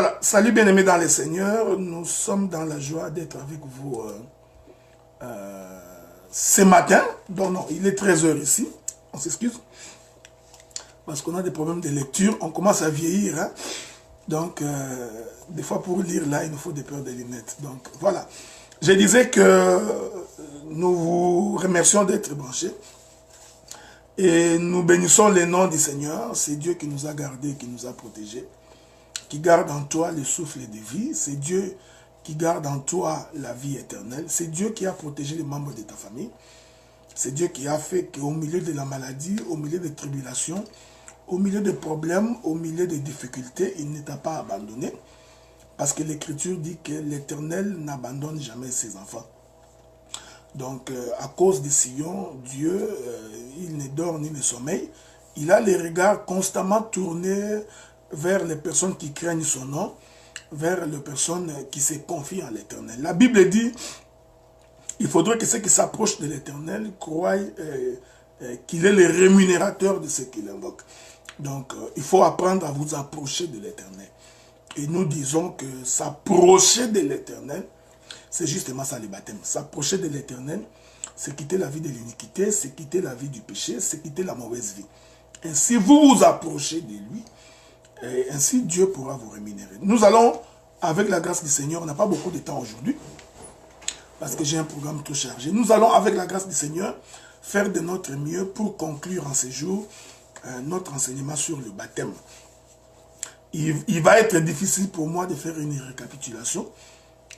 Voilà, salut bien-aimés dans les seigneurs, nous sommes dans la joie d'être avec vous ce matin. Donc non, il est 13 h ici, on s'excuse, parce qu'on a des problèmes de lecture, on commence à vieillir, hein? Donc des fois pour lire là, il nous faut des paires de lunettes. Donc voilà, je disais que nous vous remercions d'être branchés et nous bénissons le nom du Seigneur. C'est Dieu qui nous a gardés, qui nous a protégés, qui garde en toi le souffle de vie. C'est Dieu qui garde en toi la vie éternelle. C'est Dieu qui a protégé les membres de ta famille. C'est Dieu qui a fait qu'au milieu de la maladie, au milieu des tribulations, au milieu des problèmes, au milieu des difficultés, il ne t'a pas abandonné. Parce que l'Écriture dit que l'Éternel n'abandonne jamais ses enfants. Donc, à cause de Sion, Dieu, il ne dort ni ne sommeille. Il a les regards constamment tournés vers les personnes qui craignent son nom, vers les personnes qui se confient en l'Éternel. La Bible dit, il faudrait que ceux qui s'approchent de l'Éternel croient qu'il est le rémunérateur de ceux qui l'invoquent. Donc, il faut apprendre à vous approcher de l'Éternel. Et nous disons que s'approcher de l'Éternel, c'est justement ça le baptême. S'approcher de l'Éternel, c'est quitter la vie de l'iniquité, c'est quitter la vie du péché, c'est quitter la mauvaise vie. Ainsi, vous vous approchez de lui, et ainsi Dieu pourra vous rémunérer. Nous allons, avec la grâce du Seigneur, on n'a pas beaucoup de temps aujourd'hui, parce que j'ai un programme trop chargé. Nous allons, avec la grâce du Seigneur, faire de notre mieux pour conclure en ces jours notre enseignement sur le baptême. Il va être difficile pour moi de faire une récapitulation.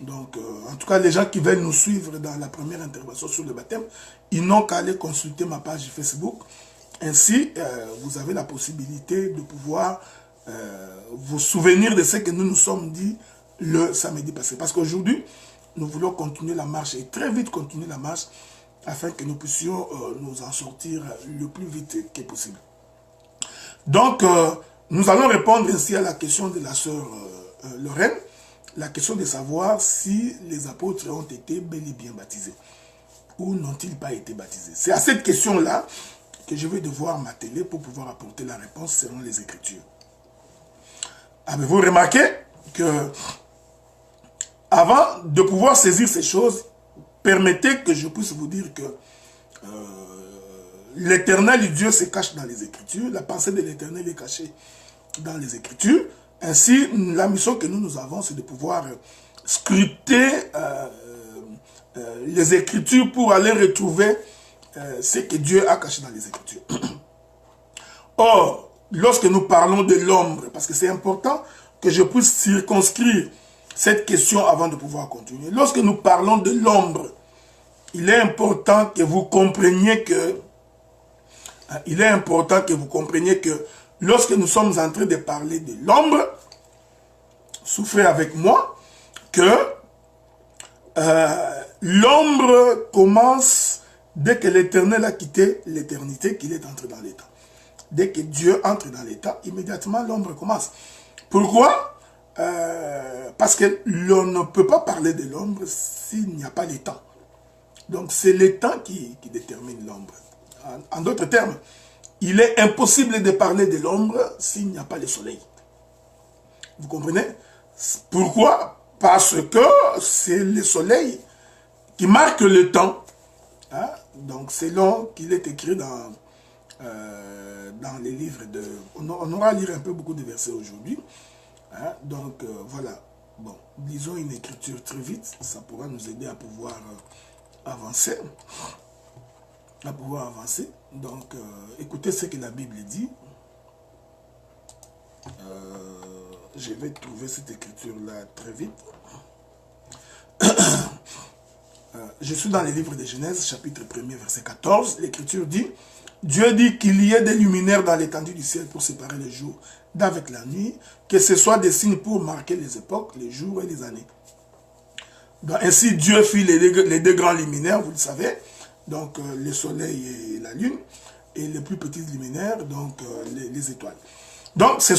Donc, en tout cas, les gens qui veulent nous suivre dans la première intervention sur le baptême, ils n'ont qu'à aller consulter ma page Facebook. Ainsi, vous avez la possibilité de pouvoir vous souvenir de ce que nous nous sommes dit le samedi passé. Parce qu'aujourd'hui, nous voulons continuer la marche et très vite continuer la marche afin que nous puissions nous en sortir le plus vite que possible. Donc, nous allons répondre ainsi à la question de la sœur Lorraine, la question de savoir si les apôtres ont été bel et bien baptisés ou n'ont-ils pas été baptisés. C'est à cette question-là que je vais devoir m'atteler pour pouvoir apporter la réponse selon les Écritures. Avez-vous remarqué que avant de pouvoir saisir ces choses, permettez que je puisse vous dire que l'Éternel Dieu se cache dans les Écritures, la pensée de l'Éternel est cachée dans les Écritures. Ainsi, la mission que nous avons, c'est de pouvoir scruter les Écritures pour aller retrouver ce que Dieu a caché dans les Écritures. Or, lorsque nous parlons de l'ombre, parce que c'est important que je puisse circonscrire cette question avant de pouvoir continuer. Lorsque nous parlons de l'ombre, il est important que vous compreniez que lorsque nous sommes en train de parler de l'ombre, souffrez avec moi, que l'ombre commence dès que l'Éternel a quitté l'éternité, qu'il est entré dans l'état. Dès que Dieu entre dans l'état, immédiatement l'ombre commence. Pourquoi? Parce que l'on ne peut pas parler de l'ombre s'il n'y a pas le temps. Donc c'est le temps qui détermine l'ombre. En d'autres termes, il est impossible de parler de l'ombre s'il n'y a pas le soleil. Vous comprenez? Pourquoi? Parce que c'est le soleil qui marque le temps. Hein? Donc selon qu'il est écrit dans les livres de... On aura à lire un peu beaucoup de versets aujourd'hui. Hein? Donc voilà. Bon, lisons une écriture très vite. Ça pourra nous aider à pouvoir avancer. Donc, écoutez ce que la Bible dit. Je vais trouver cette écriture-là très vite. Je suis dans les livres de Genèse, chapitre 1er, verset 14. L'Écriture dit, Dieu dit qu'il y ait des luminaires dans l'étendue du ciel pour séparer le jour d'avec la nuit, que ce soit des signes pour marquer les époques, les jours et les années. Donc, ainsi, Dieu fit les deux grands luminaires, vous le savez, donc le soleil et la lune, et les plus petits luminaires, donc les étoiles. Donc c'est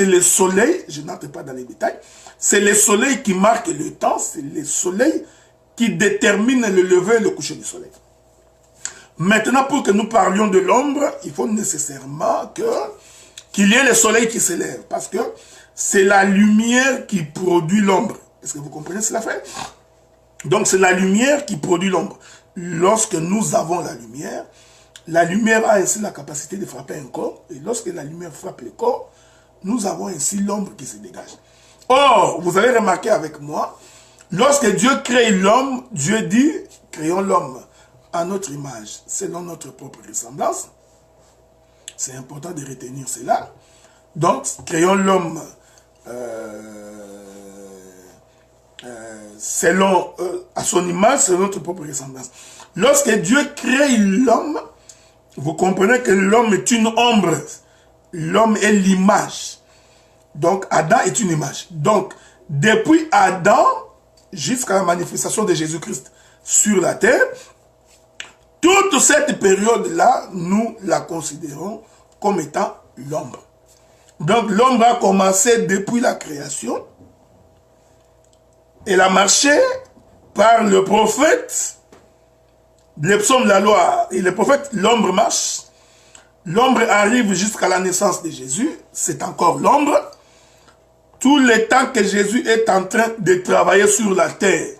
le soleil, je n'entre pas dans les détails, c'est le soleil qui marque le temps, c'est le soleil qui détermine le lever et le coucher du soleil. Maintenant, pour que nous parlions de l'ombre, il faut nécessairement qu'il y ait le soleil qui s'élève, parce que c'est la lumière qui produit l'ombre. Est-ce que vous comprenez cela, frère? Donc c'est la lumière qui produit l'ombre. Lorsque nous avons la lumière a ainsi la capacité de frapper un corps. Et lorsque la lumière frappe le corps, nous avons ainsi l'ombre qui se dégage. Or, vous avez remarqué avec moi, lorsque Dieu crée l'homme, Dieu dit, créons l'homme à notre image, selon notre propre ressemblance. C'est important de retenir cela. Donc, créons l'homme à son image, selon notre propre ressemblance. Lorsque Dieu crée l'homme, vous comprenez que l'homme est une ombre. L'homme est l'image. Donc, Adam est une image. Donc, depuis Adam jusqu'à la manifestation de Jésus-Christ sur la terre, toute cette période-là, nous la considérons comme étant l'ombre. Donc, l'ombre a commencé depuis la création. Elle a marché par le prophète. Les psaumes de la loi et le prophète, l'ombre marche. L'ombre arrive jusqu'à la naissance de Jésus. C'est encore l'ombre. Tout le temps que Jésus est en train de travailler sur la terre,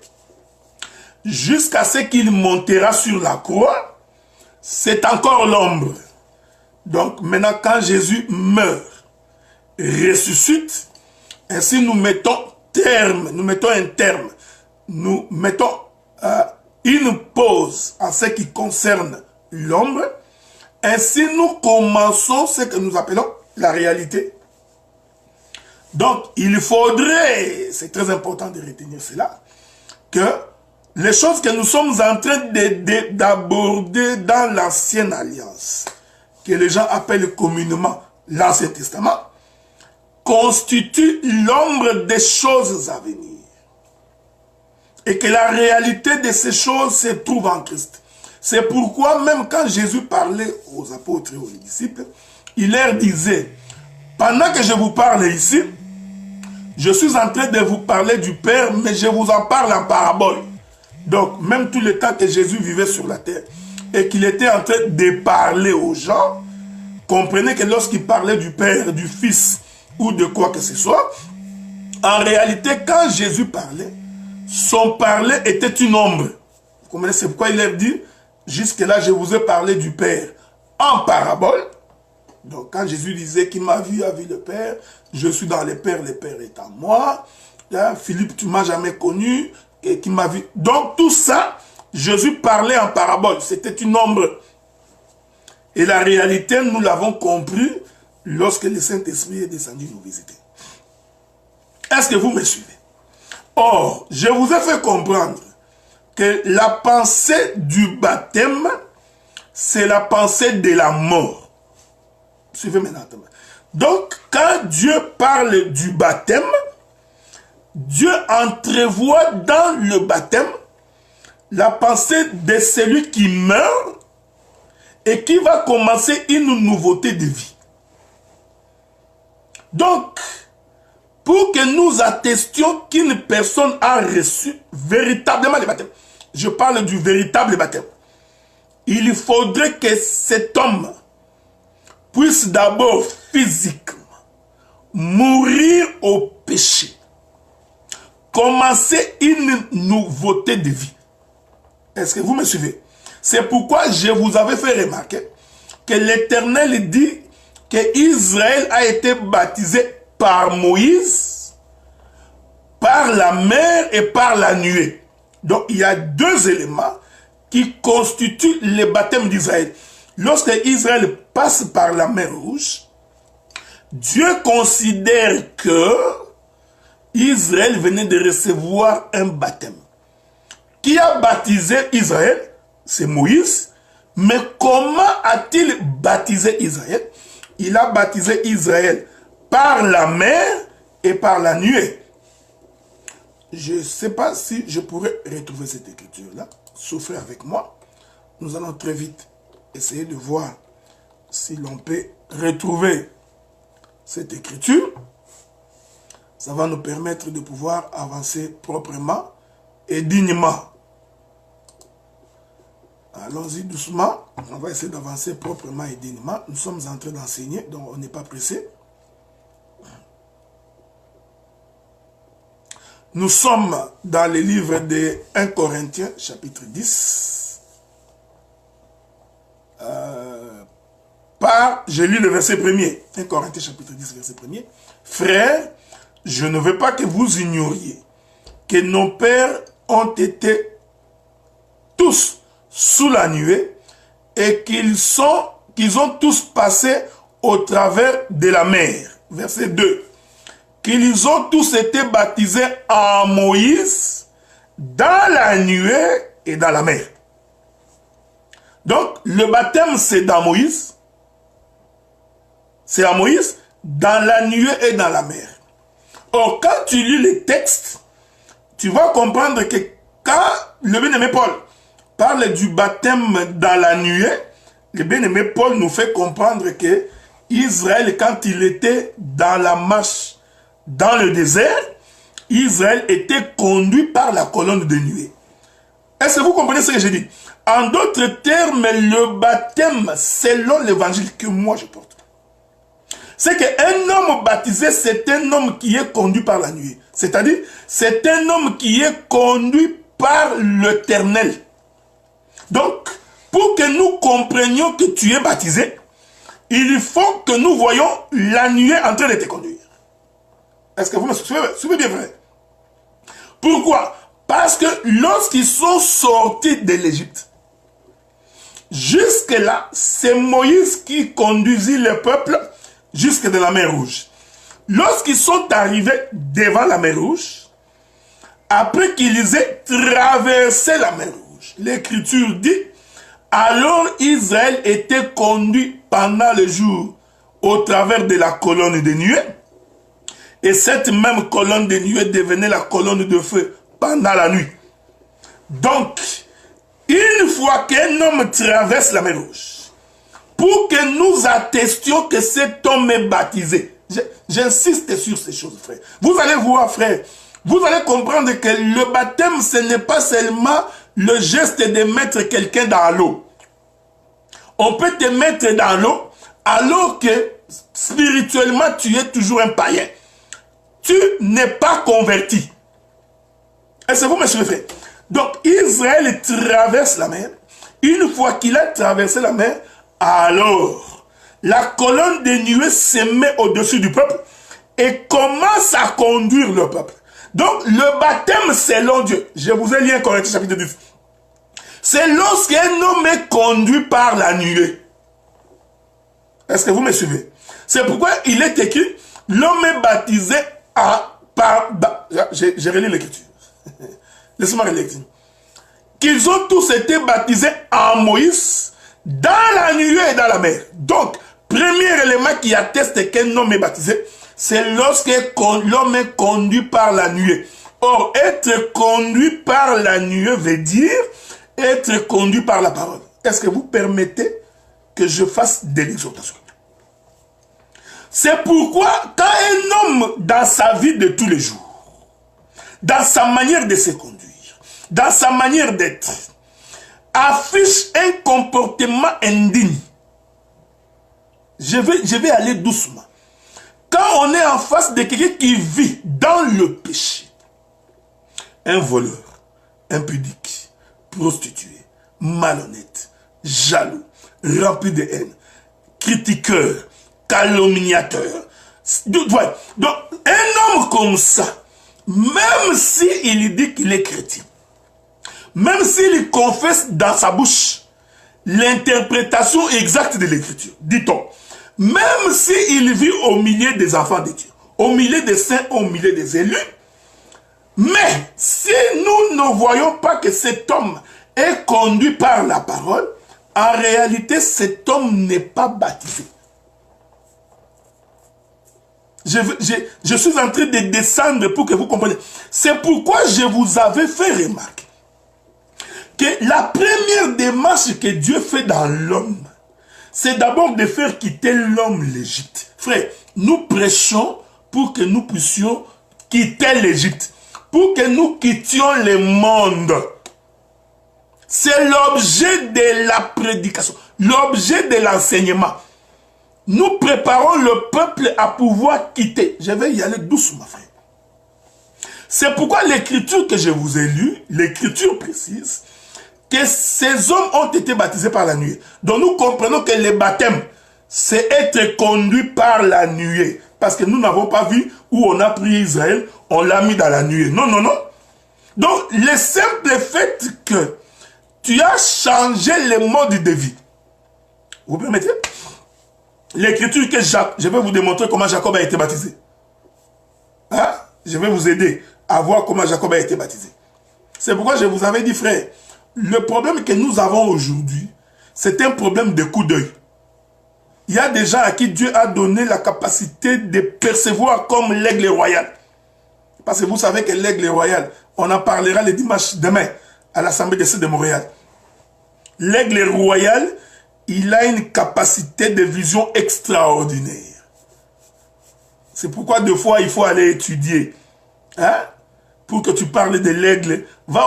jusqu'à ce qu'il montera sur la croix, c'est encore l'ombre. Donc maintenant, quand Jésus meurt, ressuscite, ainsi nous mettons un terme, nous mettons une pause en ce qui concerne l'ombre, ainsi nous commençons ce que nous appelons la réalité. Donc, il faudrait, c'est très important de retenir cela, que les choses que nous sommes en train d'aborder dans l'ancienne alliance, que les gens appellent communément l'Ancien Testament, constituent l'ombre des choses à venir. Et que la réalité de ces choses se trouve en Christ. C'est pourquoi même quand Jésus parlait aux apôtres et aux disciples, il leur disait, pendant que je vous parle ici, je suis en train de vous parler du Père, mais je vous en parle en parabole. Donc, même tout le temps que Jésus vivait sur la terre et qu'il était en train de parler aux gens, comprenez que lorsqu'il parlait du Père, du Fils ou de quoi que ce soit, en réalité, quand Jésus parlait, son parler était une ombre. Vous comprenez, c'est pourquoi il leur dit, jusque-là, je vous ai parlé du Père en parabole. Donc, quand Jésus disait qu'il m'a vu, a vu le Père, je suis dans le Père est en moi. Là, Philippe, tu m'as jamais connu, et qui m'a vu. Donc, tout ça, Jésus parlait en parabole. C'était une ombre. Et la réalité, nous l'avons compris lorsque le Saint-Esprit est descendu nous visiter. Est-ce que vous me suivez? Or, je vous ai fait comprendre que la pensée du baptême, c'est la pensée de la mort. Suivez maintenant. Donc, quand Dieu parle du baptême, Dieu entrevoit dans le baptême la pensée de celui qui meurt et qui va commencer une nouveauté de vie. Donc, pour que nous attestions qu'une personne a reçu véritablement le baptême, je parle du véritable baptême, il faudrait que cet homme puisse d'abord physiquement mourir au péché, commencer une nouveauté de vie. Est-ce que vous me suivez? C'est pourquoi je vous avais fait remarquer que l'Éternel dit que Israël a été baptisé par Moïse, par la mer et par la nuée. Donc il y a deux éléments qui constituent le baptême d'Israël. Lorsque Israël passe par la mer Rouge, Dieu considère que Israël venait de recevoir un baptême. Qui a baptisé Israël? C'est Moïse. Mais comment a-t-il baptisé Israël? Il a baptisé Israël par la mer et par la nuée. Je ne sais pas si je pourrais retrouver cette écriture-là. Souffrez avec moi. Nous allons très vite essayer de voir si l'on peut retrouver cette écriture. Ça va nous permettre de pouvoir avancer proprement et dignement. Allons-y doucement. On va essayer d'avancer proprement et dignement. Nous sommes en train d'enseigner, donc on n'est pas pressé. Nous sommes dans le livre de 1 Corinthiens, chapitre 10. Je lis le verset 1er. 1 Corinthiens, chapitre 10, verset 1er. Frères, je ne veux pas que vous ignoriez que nos pères ont été tous sous la nuée et qu'ils ont tous passé au travers de la mer. Verset 2. Qu'ils ont tous été baptisés en Moïse, dans la nuée et dans la mer. Donc, le baptême, c'est dans Moïse. C'est à Moïse, dans la nuée et dans la mer. Or, quand tu lis les textes, tu vas comprendre que quand le bien-aimé Paul parle du baptême dans la nuée, le bien-aimé Paul nous fait comprendre que Israël, quand il était dans la marche dans le désert, Israël était conduit par la colonne de nuée. Est-ce que vous comprenez ce que je dis? En d'autres termes, le baptême, selon l'évangile que moi je porte, c'est qu'un homme baptisé, c'est un homme qui est conduit par la nuée. C'est-à-dire, c'est un homme qui est conduit par l'Éternel. Donc, pour que nous comprenions que tu es baptisé, il faut que nous voyons la nuée en train de te conduire. Est-ce que vous me suivez bien, frère? Pourquoi? Parce que lorsqu'ils sont sortis de l'Égypte, jusque-là, c'est Moïse qui conduisit le peuple jusque dans la mer Rouge. Lorsqu'ils sont arrivés devant la mer Rouge, après qu'ils aient traversé la mer Rouge, l'Écriture dit, alors Israël était conduit pendant le jour au travers de la colonne de nuée, et cette même colonne de nuée devenait la colonne de feu pendant la nuit. Donc, une fois qu'un homme traverse la mer Rouge, pour que nous attestions que cet homme est baptisé, j'insiste sur ces choses, frère. Vous allez voir, frère, vous allez comprendre que le baptême, ce n'est pas seulement le geste de mettre quelqu'un dans l'eau. On peut te mettre dans l'eau alors que spirituellement, tu es toujours un païen. Tu n'es pas converti. Est-ce que vous me suivez? Donc, Israël traverse la mer. Une fois qu'il a traversé la mer, alors, la colonne de nuée se met au-dessus du peuple et commence à conduire le peuple. Donc, le baptême selon Dieu, je vous ai lu 1 Corinthiens chapitre 10, c'est lorsqu'un homme est conduit par la nuée. Est-ce que vous me suivez? C'est pourquoi il est écrit, l'homme est baptisé j'ai relu l'écriture. Laissez-moi relire. Qu'ils ont tous été baptisés en Moïse, dans la nuée et dans la mer. Donc, premier élément qui atteste qu'un homme est baptisé, c'est lorsque l'homme est conduit par la nuée. Or, être conduit par la nuée veut dire être conduit par la parole. Est-ce que vous permettez que je fasse des exhortations? C'est pourquoi, quand un homme, dans sa vie de tous les jours, dans sa manière de se conduire, dans sa manière d'être, affiche un comportement indigne, je vais aller doucement. Quand on est en face de quelqu'un qui vit dans le péché, un voleur, impudique, prostitué, malhonnête, jaloux, rempli de haine, critiqueur, calomniateur. Donc, un homme comme ça, même s'il dit qu'il est chrétien, même s'il confesse dans sa bouche l'interprétation exacte de l'écriture, dit-on, même s'il vit au milieu des enfants de Dieu, au milieu des saints, au milieu des élus, mais si nous ne voyons pas que cet homme est conduit par la parole, en réalité, cet homme n'est pas baptisé. Je suis en train de descendre pour que vous compreniez. C'est pourquoi je vous avais fait remarquer que la première démarche que Dieu fait dans l'homme, c'est d'abord de faire quitter l'homme l'Égypte. Frère, nous prêchons pour que nous puissions quitter l'Égypte, pour que nous quittions le monde. C'est l'objet de la prédication, l'objet de l'enseignement. Nous préparons le peuple à pouvoir quitter. Je vais y aller doucement, frère. C'est pourquoi l'écriture que je vous ai lue, l'écriture précise, que ces hommes ont été baptisés par la nuée. Donc nous comprenons que le baptême, c'est être conduit par la nuée. Parce que nous n'avons pas vu où on a pris Israël, on l'a mis dans la nuée. Non, non, non. Donc le simple fait que tu as changé le mode de vie. Vous permettez? L'écriture que je vais vous démontrer comment Jacob a été baptisé. Hein? Je vais vous aider à voir comment Jacob a été baptisé. C'est pourquoi je vous avais dit, frère, le problème que nous avons aujourd'hui, c'est un problème de coup d'œil. Il y a des gens à qui Dieu a donné la capacité de percevoir comme l'aigle royal. Parce que vous savez que l'aigle royal, on en parlera le dimanche demain à l'Assemblée des Saints de Montréal. L'aigle royal, il a une capacité de vision extraordinaire. C'est pourquoi deux fois il faut aller étudier. Hein? Pour que tu parles de l'aigle, va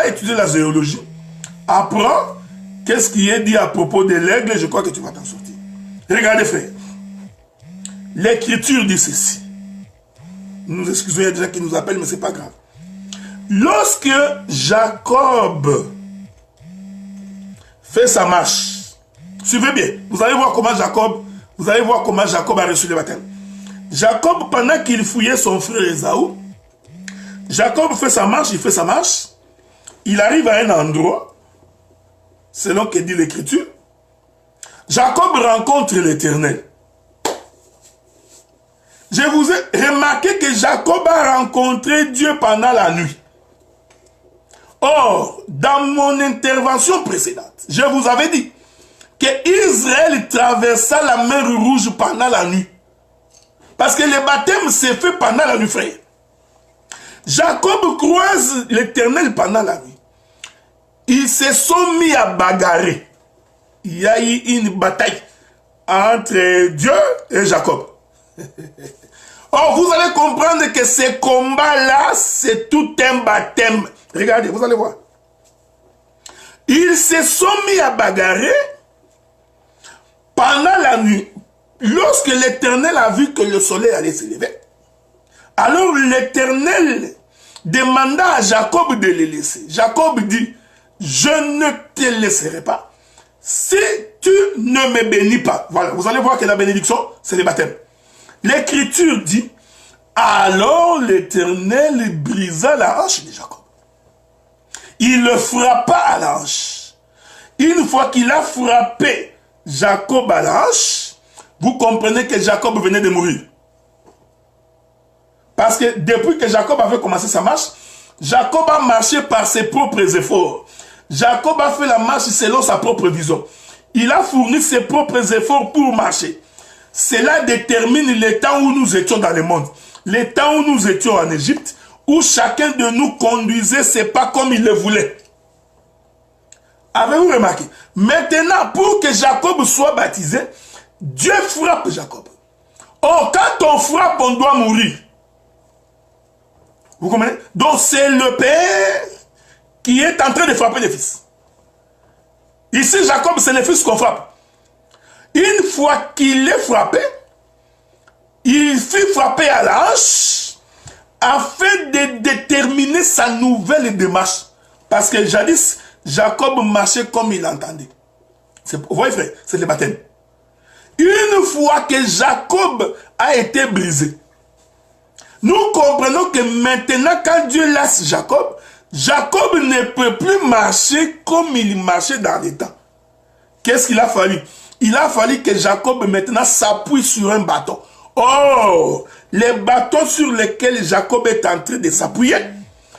étudier la zoologie. Apprends qu'est-ce qui est dit à propos de l'aigle, je crois que tu vas t'en sortir. Regardez frère, l'écriture dit ceci. Nous excusons, il y a des gens qui nous appellent, mais c'est pas grave. Lorsque Jacob fait sa marche, suivez bien, vous allez voir comment Jacob a reçu le baptême. Jacob, pendant qu'il fouillait son frère Ésaü, Jacob fait sa marche, il arrive à un endroit, selon que dit l'écriture, Jacob rencontre l'Éternel. Je vous ai remarqué que Jacob a rencontré Dieu pendant la nuit. Or, dans mon intervention précédente, je vous avais dit que Israël traversa la mer Rouge pendant la nuit. Parce que le baptême s'est fait pendant la nuit, frère. Jacob croise l'Éternel pendant la nuit. Ils se sont mis à bagarrer. Il y a eu une bataille entre Dieu et Jacob. Or, vous allez comprendre que ce combat-là, c'est tout un baptême. Regardez, vous allez voir. Ils se sont mis à bagarrer pendant la nuit. Lorsque l'Éternel a vu que le soleil allait se lever, alors l'Éternel demanda à Jacob de le laisser. Jacob dit, je ne te laisserai pas si tu ne me bénis pas. Voilà, vous allez voir que la bénédiction, c'est le baptême. L'écriture dit, alors l'Éternel brisa la hanche de Jacob. Il le frappa à la hanche. Une fois qu'il a frappé Jacob à la hanche, vous comprenez que Jacob venait de mourir. Parce que depuis que Jacob avait commencé sa marche, Jacob a marché par ses propres efforts. Jacob a fait la marche selon sa propre vision. Il a fourni ses propres efforts pour marcher. Cela détermine le temps où nous étions dans le monde. Le temps où nous étions en Égypte, où chacun de nous conduisait ses pas comme il le voulait. Avez-vous remarqué? Maintenant, pour que Jacob soit baptisé, Dieu frappe Jacob. Or, quand on frappe, on doit mourir. Vous comprenez? Donc, c'est le père qui est en train de frapper le fils. Ici, Jacob, c'est le fils qu'on frappe. Une fois qu'il est frappé, il fut frappé à la hanche afin de déterminer sa nouvelle démarche. Parce que jadis, Jacob marchait comme il entendait. Vous voyez, frère, c'est le baptême. Une fois que Jacob a été brisé, nous comprenons que maintenant, quand Dieu laisse Jacob, Jacob ne peut plus marcher comme il marchait dans les temps. Qu'est-ce qu'il a fallu? Il a fallu que Jacob maintenant s'appuie sur un bâton. Oh, les bâtons sur lesquels Jacob est en train de s'appuyer,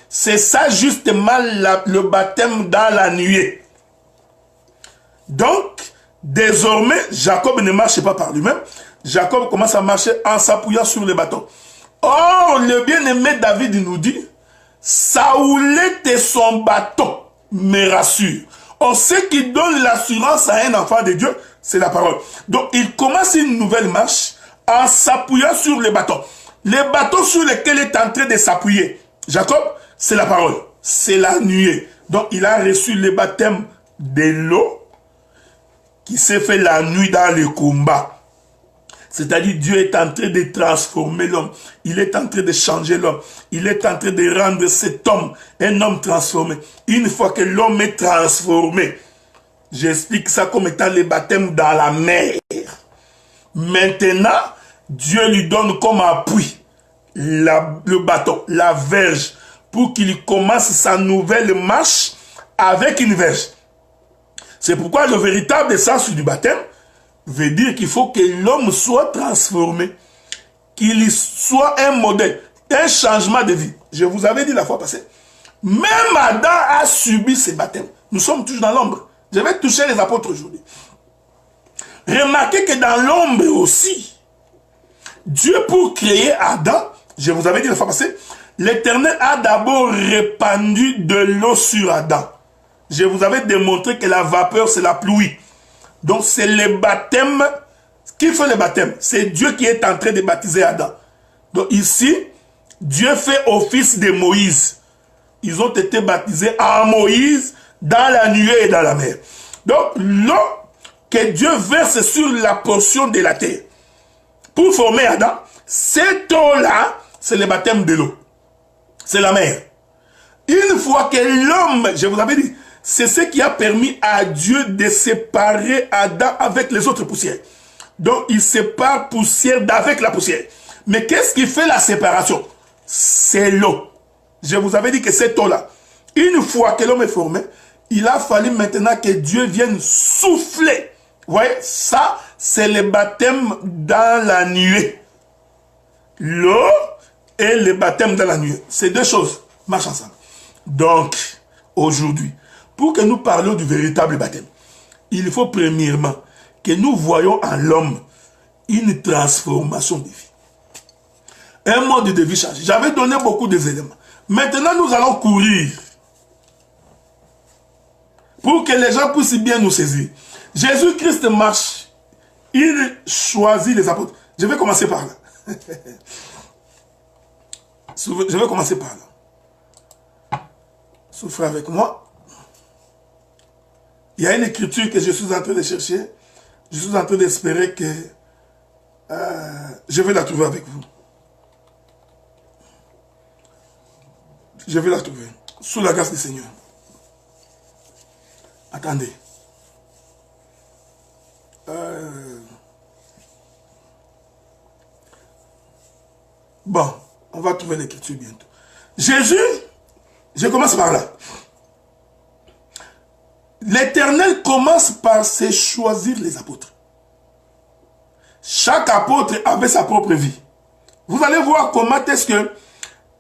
c'est ça justement le baptême dans la nuée. Donc, désormais, Jacob ne marche pas par lui-même. Jacob commence à marcher en s'appuyant sur les bâtons. Or, le bien-aimé David nous dit, Saoulette et son bâton me rassure. Or, ce qui donne l'assurance à un enfant de Dieu, c'est la parole. Donc, il commence une nouvelle marche en s'appuyant sur les bâtons. Les bâtons sur lesquels il est en train de s'appuyer, Jacob, c'est la parole, c'est la nuée. Donc, il a reçu le baptême de l'eau qui s'est fait la nuit dans le combat. C'est-à-dire Dieu est en train de transformer l'homme. Il est en train de changer l'homme. Il est en train de rendre cet homme un homme transformé. Une fois que l'homme est transformé, j'explique ça comme étant le baptême dans la mer. Maintenant, Dieu lui donne comme appui le bâton, la verge, pour qu'il commence sa nouvelle marche avec une verge. C'est pourquoi le véritable sens du baptême veut dire qu'il faut que l'homme soit transformé, qu'il soit un modèle, un changement de vie. Je vous avais dit la fois passée, même Adam a subi ce baptême. Nous sommes toujours dans l'ombre. Je vais toucher les apôtres aujourd'hui. Remarquez que dans l'ombre aussi, Dieu pour créer Adam, je vous avais dit la fois passée, l'Éternel a d'abord répandu de l'eau sur Adam. Je vous avais démontré que la vapeur c'est la pluie. Donc c'est le baptême. Qui fait le baptême? C'est Dieu qui est en train de baptiser Adam. Donc ici, Dieu fait office de Moïse. Ils ont été baptisés en Moïse, dans la nuée et dans la mer. Donc l'eau que Dieu verse sur la portion de la terre pour former Adam, cette eau-là, c'est le baptême de l'eau. C'est la mer. Une fois que l'homme, je vous avais dit, c'est ce qui a permis à Dieu de séparer Adam avec les autres poussières. Donc il sépare poussière d'avec la poussière. Mais qu'est-ce qui fait la séparation? C'est l'eau. Je vous avais dit que cette eau-là, une fois que l'homme est formé, il a fallu maintenant que Dieu vienne souffler. Vous voyez, ça, c'est le baptême dans la nuée. L'eau et le baptême dans la nuée. Ces deux choses marchent ensemble. Donc, aujourd'hui, pour que nous parlions du véritable baptême, il faut premièrement que nous voyons en l'homme une transformation de vie. Un mode de vie changé. J'avais donné beaucoup d'éléments. Maintenant, nous allons courir pour que les gens puissent bien nous saisir. Jésus-Christ marche. Il choisit les apôtres. Je vais commencer par là. Je vais commencer par là. Souffrez avec moi. Il y a une écriture que je suis en train de chercher. Je suis en train d'espérer que je vais la trouver avec vous. Je vais la trouver. Sous la grâce du Seigneur. Attendez. Bon, on va trouver l'écriture bientôt. Jésus, je commence par là. L'Éternel commence par se choisir les apôtres. Chaque apôtre avait sa propre vie. Vous allez voir comment est-ce que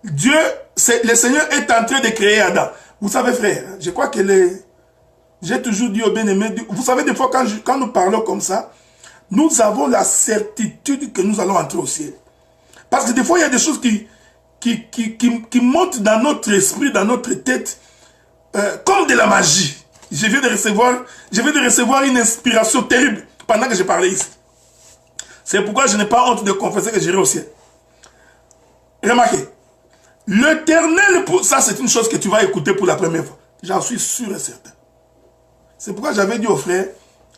Dieu, le Seigneur est en train de créer Adam. Vous savez frère, je crois que j'ai toujours dit au bien-aimé, vous savez des fois quand nous parlons comme ça, nous avons la certitude que nous allons entrer au ciel. Parce que des fois il y a des choses qui montent dans notre esprit, dans notre tête, comme de la magie. Je viens de recevoir une inspiration terrible pendant que je parlais ici. C'est pourquoi je n'ai pas honte de confesser que j'irai au ciel. Remarquez, l'Éternel, ça c'est une chose que tu vas écouter pour la première fois. J'en suis sûr et certain. C'est pourquoi j'avais dit aux frères,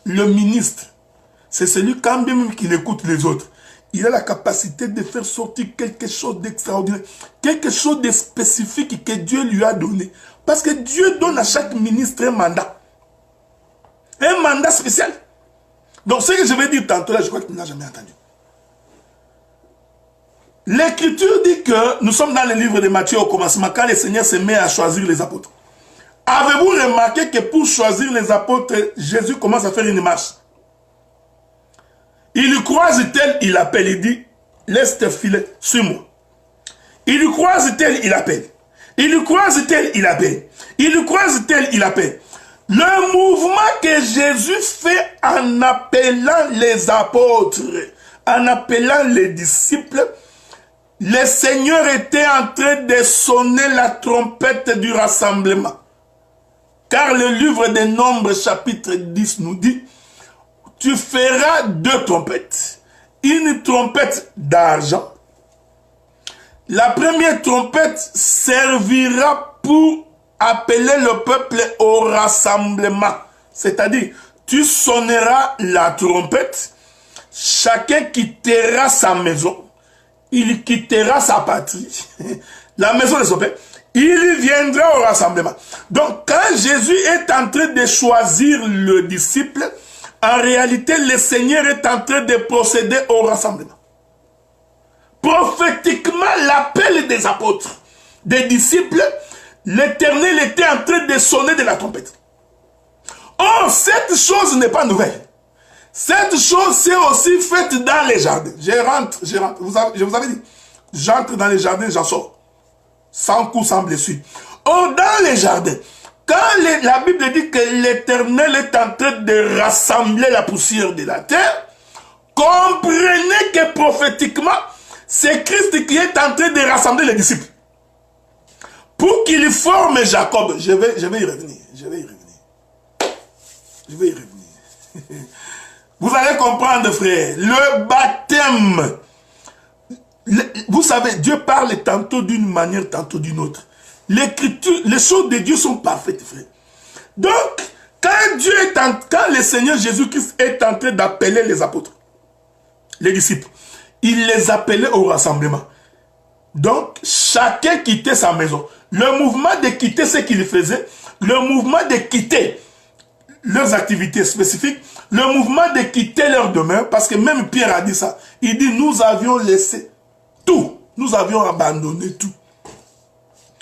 le ministre, c'est celui quand même qui écoute les autres. Il a la capacité de faire sortir quelque chose d'extraordinaire, quelque chose de spécifique que Dieu lui a donné. Parce que Dieu donne à chaque ministre un mandat. Un mandat spécial. Donc ce que je vais dire tantôt là, je crois que tu n'as jamais entendu. L'Écriture dit que nous sommes dans le livre de Matthieu au commencement, quand le Seigneur se met à choisir les apôtres. Avez-vous remarqué que pour choisir les apôtres, Jésus commence à faire une marche? Il lui croise tel, il appelle, il dit, laisse tes filets, suis-moi. Il lui croise tel, il appelle. Il lui croise tel, il appelle. Il lui croise tel, il appelle. Le mouvement que Jésus fait en appelant les apôtres, en appelant les disciples, le Seigneur était en train de sonner la trompette du rassemblement. Car le livre des Nombres, chapitre 10, nous dit, tu feras deux trompettes. Une trompette d'argent. La première trompette servira pour appeler le peuple au rassemblement. C'est-à-dire, tu sonneras la trompette. chacun quittera sa maison, il quittera sa patrie, la maison de son père, il viendra au rassemblement. Donc, quand Jésus est en train de choisir le disciple, en réalité, le Seigneur est en train de procéder au rassemblement. Prophétiquement, l'appel des apôtres, des disciples, l'Éternel était en train de sonner de la trompette. Or, cette chose n'est pas nouvelle. Cette chose s'est aussi faite dans les jardins. Je rentre. Je vous avais dit, j'entre dans les jardins, j'en sors. Sans coup, sans blessure. Or, dans les jardins, quand la Bible dit que l'Éternel est en train de rassembler la poussière de la terre, comprenez que prophétiquement, c'est Christ qui est en train de rassembler les disciples. Pour qu'il forme Jacob. Je vais y revenir. Je vais y revenir. Vous allez comprendre, frère. Le baptême. Vous savez, Dieu parle tantôt d'une manière, tantôt d'une autre. L'écriture, les choses de Dieu sont parfaites, frère. Donc, quand le Seigneur Jésus-Christ est en train d'appeler les apôtres, les disciples, il les appelait au rassemblement. Donc, chacun quittait sa maison. Le mouvement de quitter ce qu'il faisait, le mouvement de quitter leurs activités spécifiques, le mouvement de quitter leur demeure, parce que même Pierre a dit ça. Il dit, nous avions laissé tout. Nous avions abandonné tout.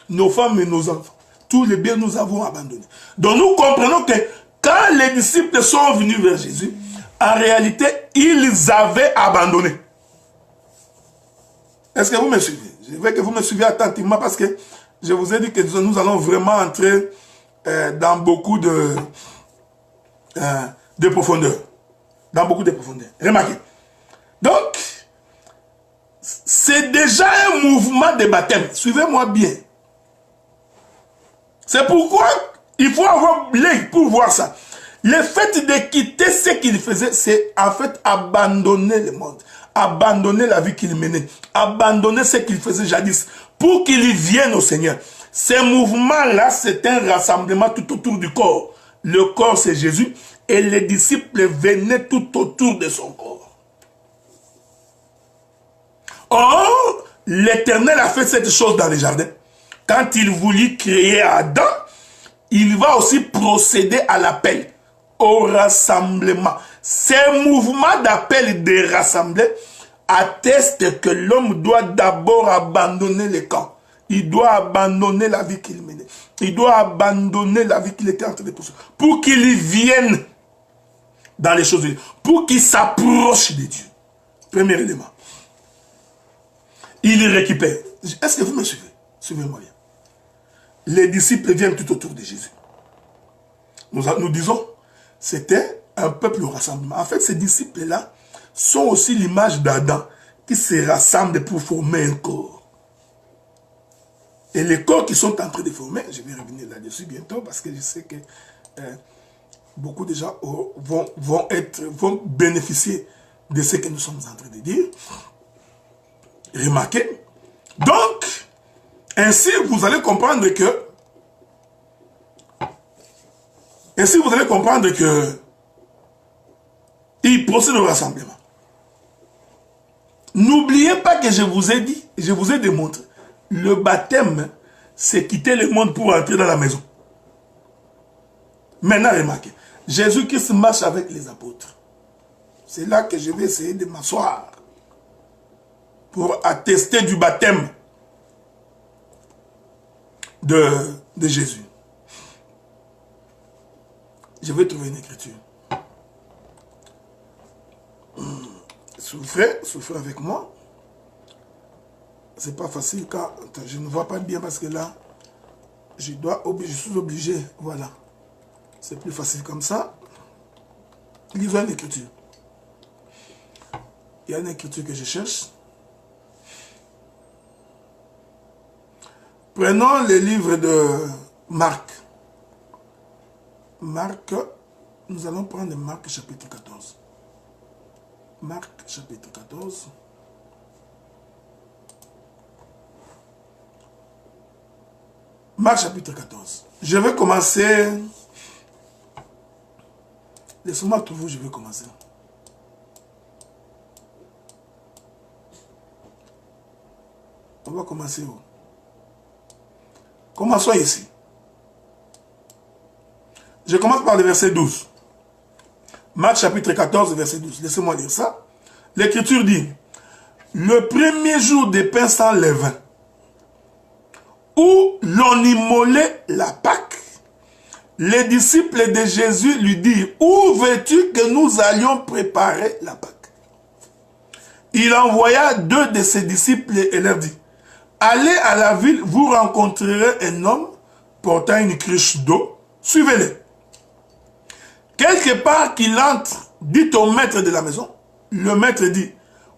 Nos femmes et nos enfants. Tous les biens, nous avons abandonné. Donc, nous comprenons que quand les disciples sont venus vers Jésus, en réalité, ils avaient abandonné. Est-ce que vous me suivez? Je veux que vous me suiviez attentivement parce que je vous ai dit que nous allons vraiment entrer dans beaucoup de profondeur. Dans beaucoup de profondeur. Remarquez. Donc, c'est déjà un mouvement de baptême. Suivez-moi bien. C'est pourquoi il faut avoir l'œil pour voir ça. Le fait de quitter ce qu'il faisait, c'est en fait abandonner le monde. Abandonner la vie qu'il menait. Abandonner ce qu'il faisait jadis. Pour qu'il vienne au Seigneur. Ce mouvement-là, c'est un rassemblement tout autour du corps. Le corps, c'est Jésus. Et les disciples venaient tout autour de son corps. Or, l'Éternel a fait cette chose dans les jardins. Quand il voulut créer Adam, il va aussi procéder à l'appel, au rassemblement. Ces mouvements d'appel de rassembler attestent que l'homme doit d'abord abandonner le camp. Il doit abandonner la vie qu'il menait. Il doit abandonner la vie qu'il était en train de poursuivre. Pour qu'il vienne dans les choses de Dieu. Pour qu'il s'approche de Dieu. Premier élément. Il récupère. Est-ce que vous me suivez? Suivez-moi bien. Les disciples viennent tout autour de Jésus. Nous disons, c'était un peuple au rassemblement. En fait, ces disciples-là sont aussi l'image d'Adam qui se rassemblent pour former un corps. Et les corps qui sont en train de former, je vais revenir là-dessus bientôt parce que je sais que beaucoup de gens vont bénéficier de ce que nous sommes en train de dire. Remarquez. Donc, ainsi vous allez comprendre que il procède au rassemblement. N'oubliez pas que je vous ai dit, je vous ai démontré, le baptême, c'est quitter le monde pour entrer dans la maison. Maintenant, remarquez, Jésus-Christ marche avec les apôtres. C'est là que je vais essayer de m'asseoir pour attester du baptême de Jésus. Je vais trouver une écriture. Souffrez avec moi. C'est pas facile quand je ne vois pas bien parce que là, je suis obligé. Voilà. C'est plus facile comme ça. Lisons une écriture. Il y a une écriture que je cherche. Prenons le livre de Marc. Marc, nous allons prendre Marc chapitre 14. Marc chapitre 14. Marc chapitre 14. Je vais commencer. Laissez-moi trouver où je vais commencer. On va commencer où? Commençons ici. Je commence par le verset 12. Marc chapitre 14, verset 12. Laissez-moi lire ça. L'Écriture dit, le premier jour des pains sans levain, où l'on immolait la Pâque, les disciples de Jésus lui dirent, où veux-tu que nous allions préparer la Pâque? Il envoya 2 de ses disciples et leur dit, allez à la ville, vous rencontrerez un homme portant une cruche d'eau, suivez-le. Quelque part qu'il entre, dites au maître de la maison. Le maître dit,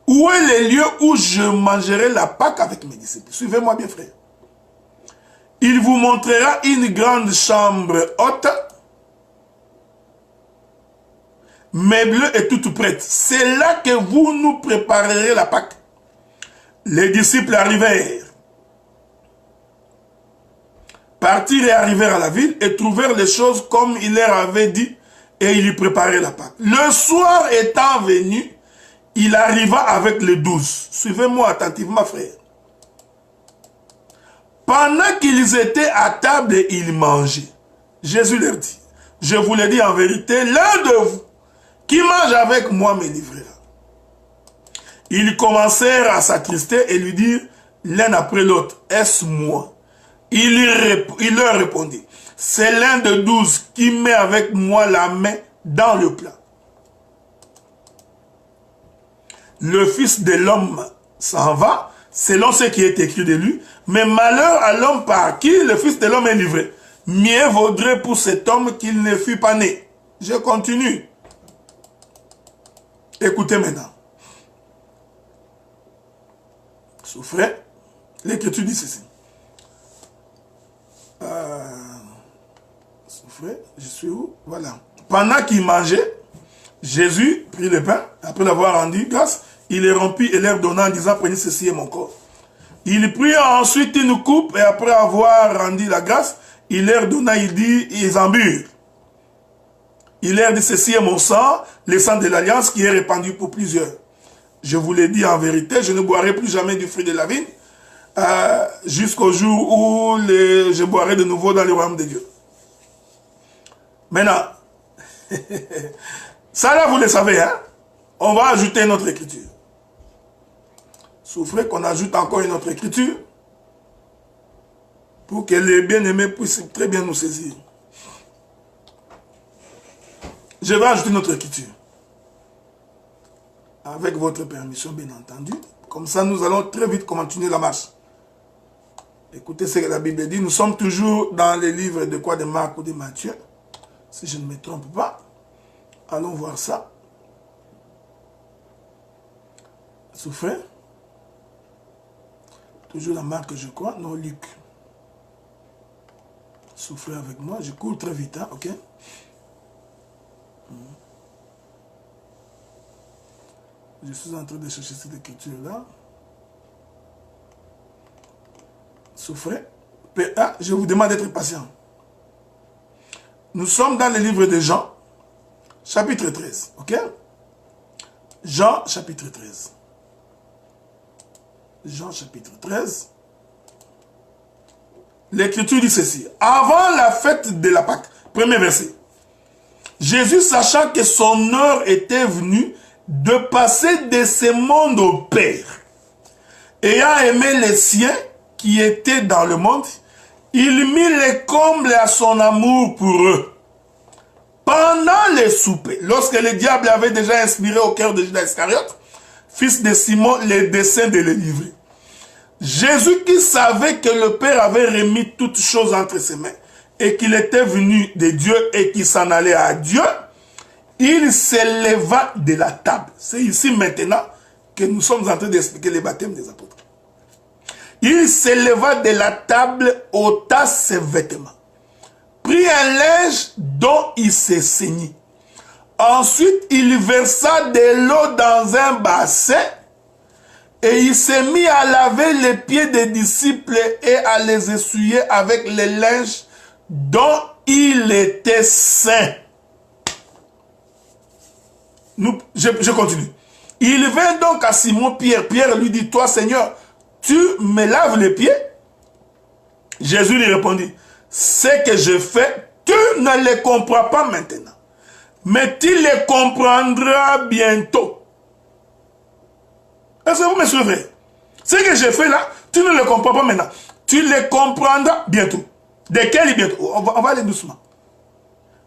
où est le lieu où je mangerai la Pâque avec mes disciples? Suivez-moi bien, frère. Il vous montrera une grande chambre haute, meublée et toute prête. C'est là que vous nous préparerez la Pâque. Les disciples arrivèrent, partirent et arrivèrent à la ville et trouvèrent les choses comme il leur avait dit et il y préparait la Pâque. Le soir étant venu, il arriva avec les 12. Suivez-moi attentivement, frère. Pendant qu'ils étaient à table et ils mangeaient, Jésus leur dit, je vous le dis en vérité, l'un de vous qui mange avec moi me livrera. Ils commencèrent à s'attrister et lui dire l'un après l'autre, est-ce moi? Il leur répondit, c'est l'un de 12 qui met avec moi la main dans le plat. Le Fils de l'homme s'en va, selon ce qui est écrit de lui, mais malheur à l'homme par qui le Fils de l'homme est livré. Mieux vaudrait pour cet homme qu'il ne fût pas né. Je continue. Écoutez maintenant. Souffrez. L'Écriture dit ceci. Souffrez. Je suis où? Voilà. Pendant qu'il mangeait, Jésus prit le pain. Après l'avoir rendu grâce, il les rompit et leur donna en disant, prenez ceci est mon corps. Il prit ensuite une coupe et après avoir rendu la grâce, il leur donna, il dit, ils en burent. Il leur dit, ceci est mon sang, le sang de l'alliance qui est répandu pour plusieurs. Je vous l'ai dit en vérité, je ne boirai plus jamais du fruit de la vigne, jusqu'au jour où je boirai de nouveau dans le royaume de Dieu. Maintenant, ça là vous le savez, hein? On va ajouter notre écriture. Souffrez qu'on ajoute encore une autre écriture pour que les bien-aimés puissent très bien nous saisir. Je vais ajouter notre écriture. Avec votre permission, bien entendu. Comme ça, nous allons très vite continuer la marche. Écoutez ce que la Bible dit. Nous sommes toujours dans les livres de quoi? De Marc ou de Matthieu. Si je ne me trompe pas. Allons voir ça. Souffrez. Toujours la Marc, je crois. Non, Luc. Souffrez avec moi. Je cours très vite, hein, ok? Je suis en train de chercher cette écriture-là. Souffrez. Je vous demande d'être patient. Nous sommes dans le livre de Jean, chapitre 13. Ok? Jean, chapitre 13. Jean, chapitre 13. L'Écriture dit ceci. Avant la fête de la Pâque, premier verset. Jésus, sachant que son heure était venue de passer de ce monde au Père, ayant aimé les siens qui étaient dans le monde, il mit les combles à son amour pour eux. Pendant les soupers, lorsque le diable avait déjà inspiré au cœur de Judas Iscariote, fils de Simon, les desseins de le livrer. Jésus, qui savait que le Père avait remis toutes choses entre ses mains et qu'il était venu de Dieu et qu'il s'en allait à Dieu, il s'éleva de la table. C'est ici maintenant que nous sommes en train d'expliquer le baptême des apôtres. Il s'éleva de la table, ôta ses vêtements, prit un linge dont il se ceignit. Ensuite, il versa de l'eau dans un bassin et il s'est mis à laver les pieds des disciples et à les essuyer avec les linges dont il était saint. Je continue. Il vint donc à Simon Pierre. Pierre lui dit, toi Seigneur, tu me laves les pieds? Jésus lui répondit, ce que je fais, tu ne le comprends pas maintenant, mais tu le comprendras bientôt. Est-ce que vous me suivez? Ce que je fais là, tu ne le comprends pas maintenant, tu le comprendras bientôt. De quel bientôt? On va aller doucement.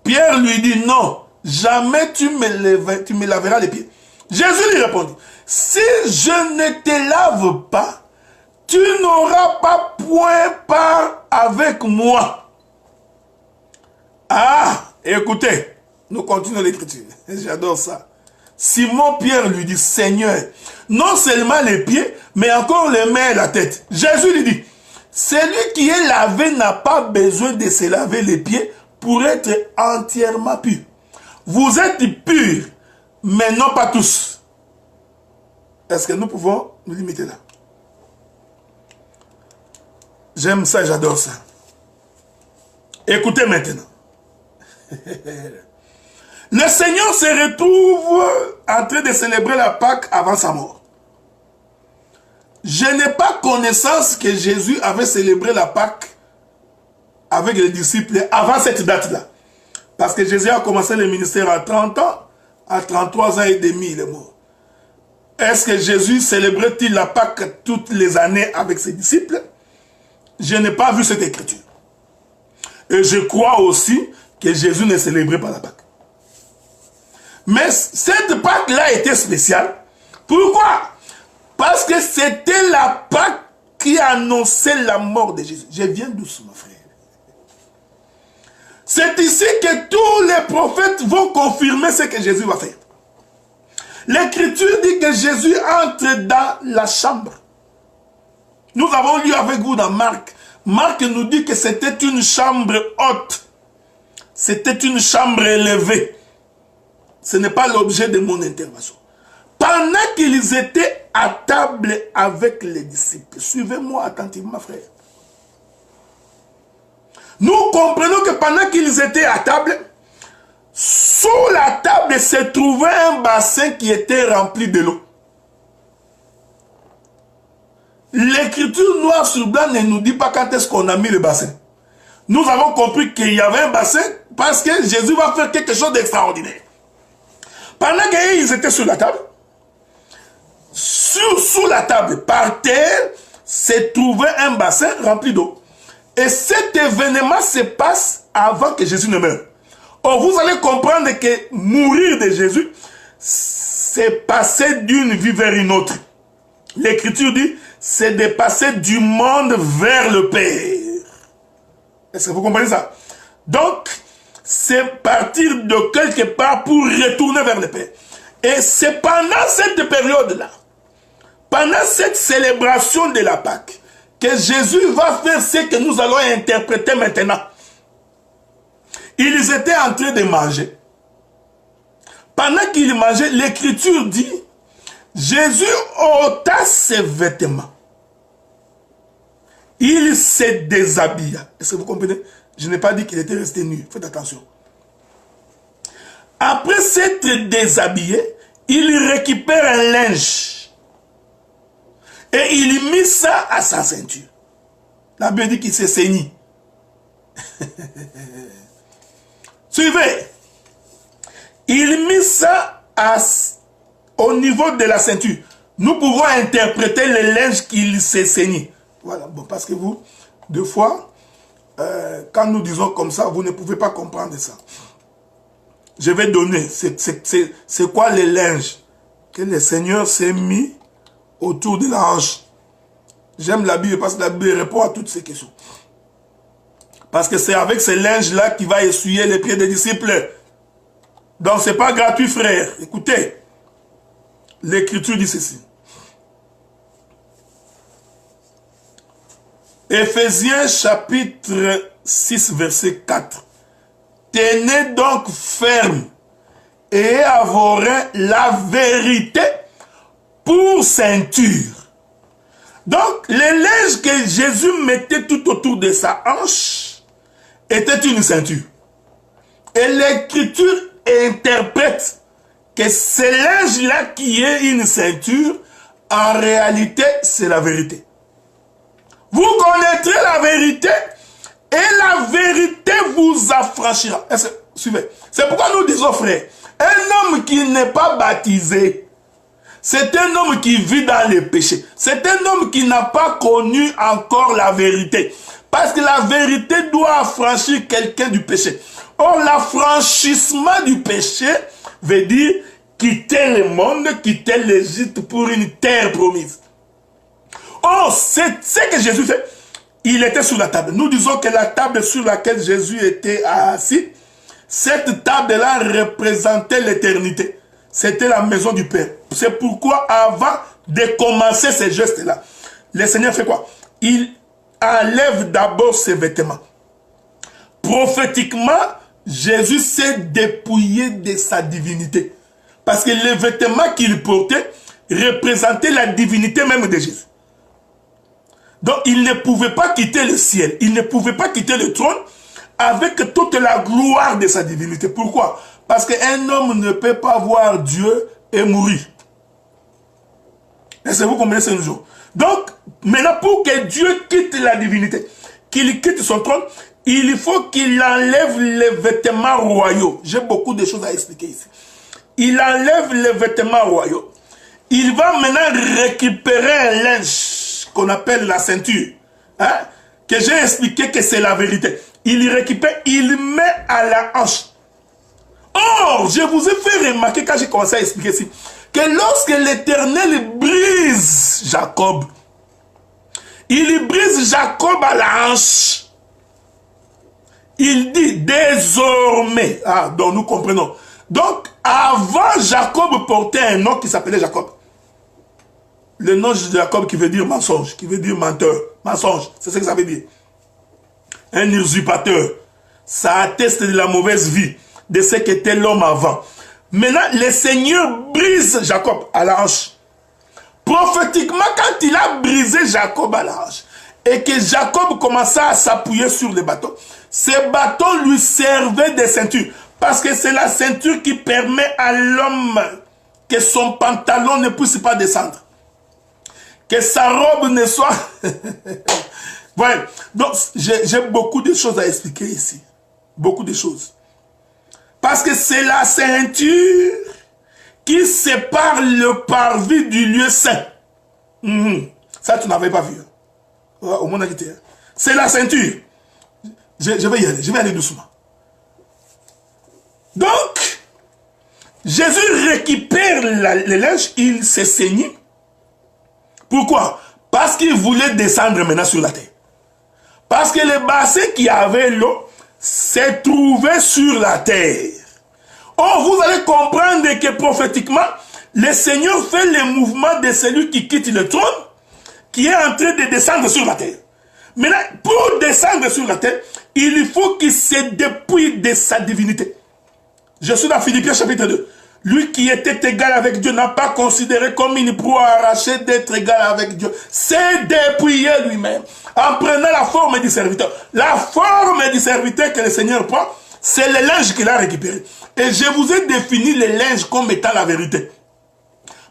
Pierre lui dit, non, jamais tu me laveras les pieds. Jésus lui répondit, si je ne te lave pas, tu n'auras pas point part avec moi. Ah, écoutez, nous continuons l'écriture. J'adore ça. Simon-Pierre lui dit, Seigneur, non seulement les pieds, mais encore les mains et la tête. Jésus lui dit, celui qui est lavé n'a pas besoin de se laver les pieds pour être entièrement pur. Vous êtes purs, mais non pas tous. Est-ce que nous pouvons nous limiter là? J'aime ça, j'adore ça. Écoutez maintenant. Le Seigneur se retrouve en train de célébrer la Pâque avant sa mort. Je n'ai pas connaissance que Jésus avait célébré la Pâque avec les disciples avant cette date-là. Parce que Jésus a commencé le ministère à 30 ans, à 33 ans et demi, il est mort. Est-ce que Jésus célébrait-il la Pâque toutes les années avec ses disciples? Je n'ai pas vu cette écriture. Et je crois aussi que Jésus ne célébrait pas la Pâque. Mais cette Pâque-là était spéciale. Pourquoi? Parce que c'était la Pâque qui annonçait la mort de Jésus. Je viens doucement, frère. C'est ici que tous les prophètes vont confirmer ce que Jésus va faire. L'Écriture dit que Jésus entre dans la chambre. Nous avons lu avec vous dans Marc. Marc nous dit que c'était une chambre haute. C'était une chambre élevée. Ce n'est pas l'objet de mon intervention. Pendant qu'ils étaient à table avec les disciples, suivez-moi attentivement, frère. Nous comprenons que pendant qu'ils étaient à table, sous la table se trouvait un bassin qui était rempli de l'eau. L'écriture noire sur blanc ne nous dit pas quand est-ce qu'on a mis le bassin. Nous avons compris qu'il y avait un bassin parce que Jésus va faire quelque chose d'extraordinaire. Pendant qu'ils étaient sur la table, sous la table, par terre, se trouvait un bassin rempli d'eau. Et cet événement se passe avant que Jésus ne meure. Or, vous allez comprendre que mourir de Jésus, c'est passer d'une vie vers une autre. L'Écriture dit, c'est de passer du monde vers le Père. Est-ce que vous comprenez ça? Donc, c'est partir de quelque part pour retourner vers le Père. Et c'est pendant cette période-là, pendant cette célébration de la Pâque, que Jésus va faire ce que nous allons interpréter maintenant. Ils étaient en train de manger. Pendant qu'ils mangeaient, l'Écriture dit, Jésus ôta ses vêtements. Il se déshabilla. Est-ce que vous comprenez? Je n'ai pas dit qu'il était resté nu. Faites attention. Après s'être déshabillé, il récupère un linge. Et il mit ça à sa ceinture. La Bible dit qu'il s'est saigné. Suivez. Il mit ça au niveau de la ceinture. Nous pouvons interpréter le linge qu'il s'est saigné. Voilà, bon, parce que vous, deux fois, quand nous disons comme ça, vous ne pouvez pas comprendre ça. Je vais donner, c'est quoi le linge que le Seigneur s'est mis autour de la hanche. J'aime la Bible parce que la Bible répond à toutes ces questions. Parce que c'est avec ce linge-là qu'il va essuyer les pieds des disciples. Donc c'est pas gratuit, frère. Écoutez, l'Écriture dit ceci. Éphésiens chapitre 6 verset 4. Tenez donc ferme et à vos reins la vérité pour ceinture. Donc, le linge que Jésus mettait tout autour de sa hanche était une ceinture. Et l'Écriture interprète que ce linge-là qui est une ceinture, en réalité, c'est la vérité. Vous connaîtrez la vérité et la vérité vous affranchira. Suivez. C'est pourquoi nous disons, frère, un homme qui n'est pas baptisé, c'est un homme qui vit dans les péchés. C'est un homme qui n'a pas connu encore la vérité. Parce que la vérité doit affranchir quelqu'un du péché. Or, l'affranchissement du péché veut dire quitter le monde, quitter l'Égypte pour une terre promise. Or, c'est ce que Jésus fait. Il était sur la table. Nous disons que la table sur laquelle Jésus était assis, cette table-là représentait l'éternité. C'était la maison du Père. C'est pourquoi avant de commencer ces gestes-là, le Seigneur fait quoi? Il enlève d'abord ses vêtements. Prophétiquement, Jésus s'est dépouillé de sa divinité. Parce que les vêtements qu'il portait représentaient la divinité même de Jésus. Donc il ne pouvait pas quitter le ciel. Il ne pouvait pas quitter le trône avec toute la gloire de sa divinité. Pourquoi? Parce qu'un homme ne peut pas voir Dieu et mourir. Est-ce que vous comprenez ce jour? Donc, maintenant, pour que Dieu quitte la divinité, qu'il quitte son trône, il faut qu'il enlève les vêtements royaux. J'ai beaucoup de choses à expliquer ici. Il enlève les vêtements royaux. Il va maintenant récupérer un linge qu'on appelle la ceinture. Hein? Que j'ai expliqué que c'est la vérité. Il récupère, il met à la hanche. Or, je vous ai fait remarquer quand j'ai commencé à expliquer ici, que lorsque l'Éternel brise Jacob, il brise Jacob à la hanche. Il dit désormais, donc nous comprenons. Donc, avant, Jacob portait un nom qui s'appelait Jacob. Le nom de Jacob qui veut dire mensonge, qui veut dire menteur, mensonge, c'est ce que ça veut dire. Un usurpateur. Ça atteste de la mauvaise vie, de ce qu'était l'homme avant. Maintenant, le Seigneur brise Jacob à la hanche. Prophétiquement, quand il a brisé Jacob à la hanche, et que Jacob commença à s'appuyer sur les bâtons, ces bâtons lui servaient de ceinture. Parce que c'est la ceinture qui permet à l'homme que son pantalon ne puisse pas descendre. Que sa robe ne soit... Voilà. Donc, j'ai beaucoup de choses à expliquer ici. Beaucoup de choses. Parce que c'est la ceinture qui sépare le parvis du lieu saint. Ça, tu n'avais pas vu. Au monde habité. C'est la ceinture. Je vais y aller. Je vais aller doucement. Donc, Jésus récupère le linge, il s'est saigné. Pourquoi? Parce qu'il voulait descendre maintenant sur la terre. Parce que le bassin qui avait l'eau s'est trouvé sur la terre. Or, vous allez comprendre que prophétiquement, le Seigneur fait le mouvement de celui qui quitte le trône, qui est en train de descendre sur la terre. Maintenant, pour descendre sur la terre, il faut qu'il se dépouille de sa divinité. Je suis dans Philippiens chapitre 2. Lui qui était égal avec Dieu n'a pas considéré comme une proie arrachée d'être égal avec Dieu. C'est dépouillé lui-même en prenant la forme du serviteur. La forme du serviteur que le Seigneur prend, c'est le linge qu'il a récupéré. Et je vous ai défini le linge comme étant la vérité.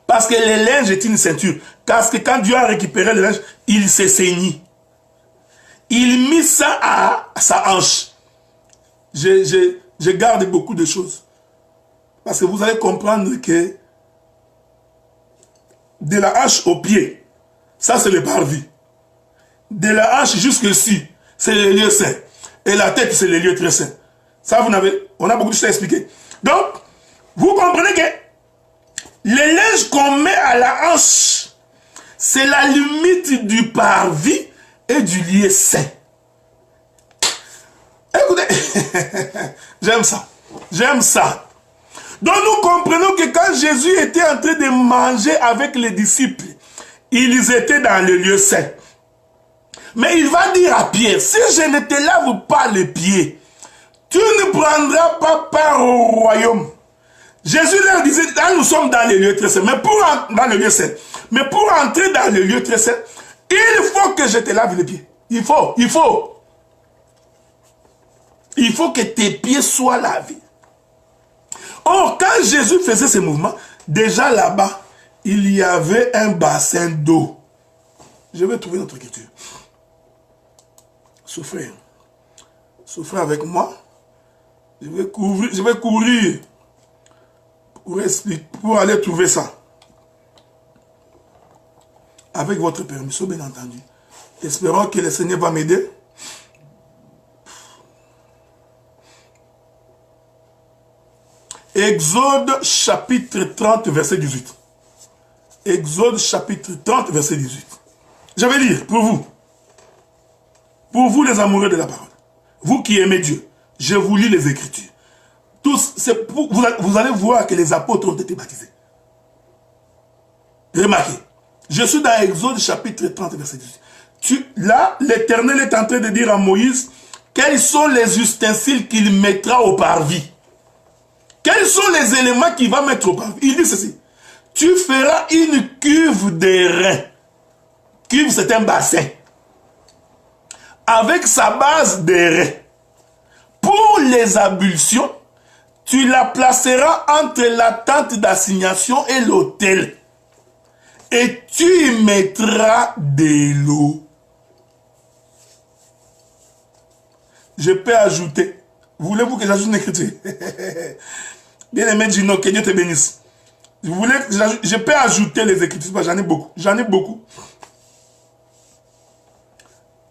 Parce que le linge est une ceinture. Parce que quand Dieu a récupéré le linge, il s'est saigné. Il mit ça à sa hanche. Je garde beaucoup de choses. Parce que vous allez comprendre que de la hanche au pied, ça c'est le parvis. De la hanche jusqu'ici, c'est le lieu saint. Et la tête, c'est le lieu très saint. Ça, on a beaucoup de choses à expliquer. Donc, vous comprenez que le linge qu'on met à la hanche, c'est la limite du parvis et du lieu saint. Écoutez, j'aime ça. J'aime ça. Donc nous comprenons que quand Jésus était en train de manger avec les disciples, ils étaient dans le lieu saint. Mais il va dire à Pierre, si je ne te lave pas les pieds, tu ne prendras pas part au royaume. Jésus leur disait, là nous sommes dans le lieu très saint, mais dans le lieu saint. Mais pour entrer dans le lieu très saint, il faut que je te lave les pieds. Il faut que tes pieds soient lavés. Or, quand Jésus faisait ces mouvements, déjà là-bas, il y avait un bassin d'eau. Je vais trouver notre écriture. Souffrez. Souffrez avec moi. Je vais courir pour aller trouver ça. Avec votre permission, bien entendu. Espérons que le Seigneur va m'aider. Exode chapitre 30, verset 18. Exode chapitre 30, verset 18. Je vais lire pour vous. Pour vous les amoureux de la parole. Vous qui aimez Dieu. Je vous lis les Écritures. Tous, vous allez voir que les apôtres ont été baptisés. Remarquez. Je suis dans Exode chapitre 30, verset 18. Là, l'Éternel est en train de dire à Moïse quels sont les ustensiles qu'il mettra au parvis. Quels sont les éléments qu'il va mettre au parvis? Il dit ceci. Tu feras une cuve d'airain. Cuve, c'est un bassin. Avec sa base d'airain. Pour les ablutions, tu la placeras entre la tente d'assignation et l'autel. Et tu y mettras de l'eau. Je peux ajouter. Voulez-vous que j'ajoute une écriture? Bien aimé Gino, que Dieu te bénisse. Je peux ajouter les écritures, j'en ai beaucoup. J'en ai beaucoup.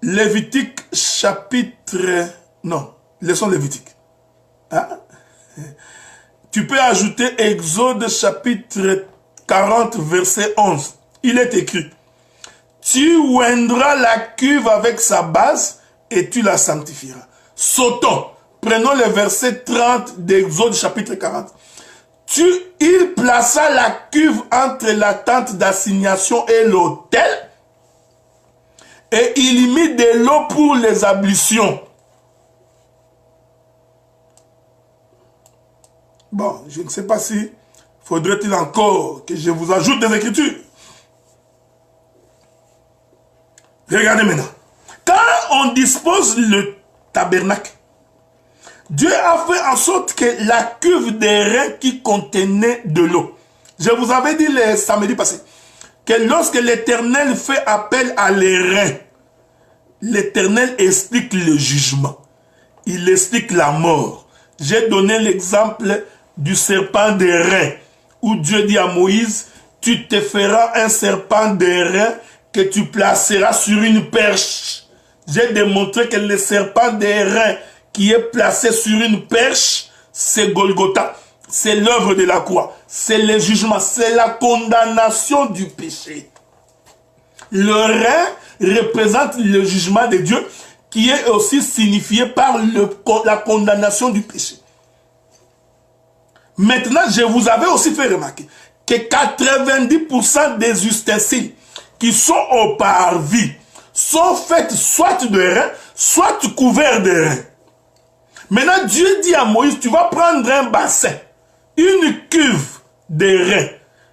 Lévitique chapitre... Non, leçon Lévitique. Hein? Tu peux ajouter Exode chapitre 40, verset 11. Il est écrit. Tu oindras la cuve avec sa base et tu la sanctifieras. Sautons. Prenons le verset 30 d'Exode chapitre 40. Il plaça la cuve entre la tente d'assignation et l'autel et il y mit de l'eau pour les ablutions. Bon, je ne sais pas si faudrait-il encore que je vous ajoute des écritures. Regardez maintenant. Quand on dispose le tabernacle, Dieu a fait en sorte que la cuve d'airain qui contenait de l'eau. Je vous avais dit le samedi passé que lorsque l'Éternel fait appel à l'airain, l'Éternel explique le jugement. Il explique la mort. J'ai donné l'exemple du serpent d'airain où Dieu dit à Moïse, tu te feras un serpent d'airain que tu placeras sur une perche. J'ai démontré que le serpent d'airain qui est placé sur une perche, c'est Golgotha. C'est l'œuvre de la croix. C'est le jugement. C'est la condamnation du péché. Le rein représente le jugement de Dieu qui est aussi signifié par la condamnation du péché. Maintenant, je vous avais aussi fait remarquer que 90% des ustensiles qui sont au parvis sont faits soit de rein, soit couverts de rein. Maintenant, Dieu dit à Moïse, tu vas prendre un bassin, une cuve de rein,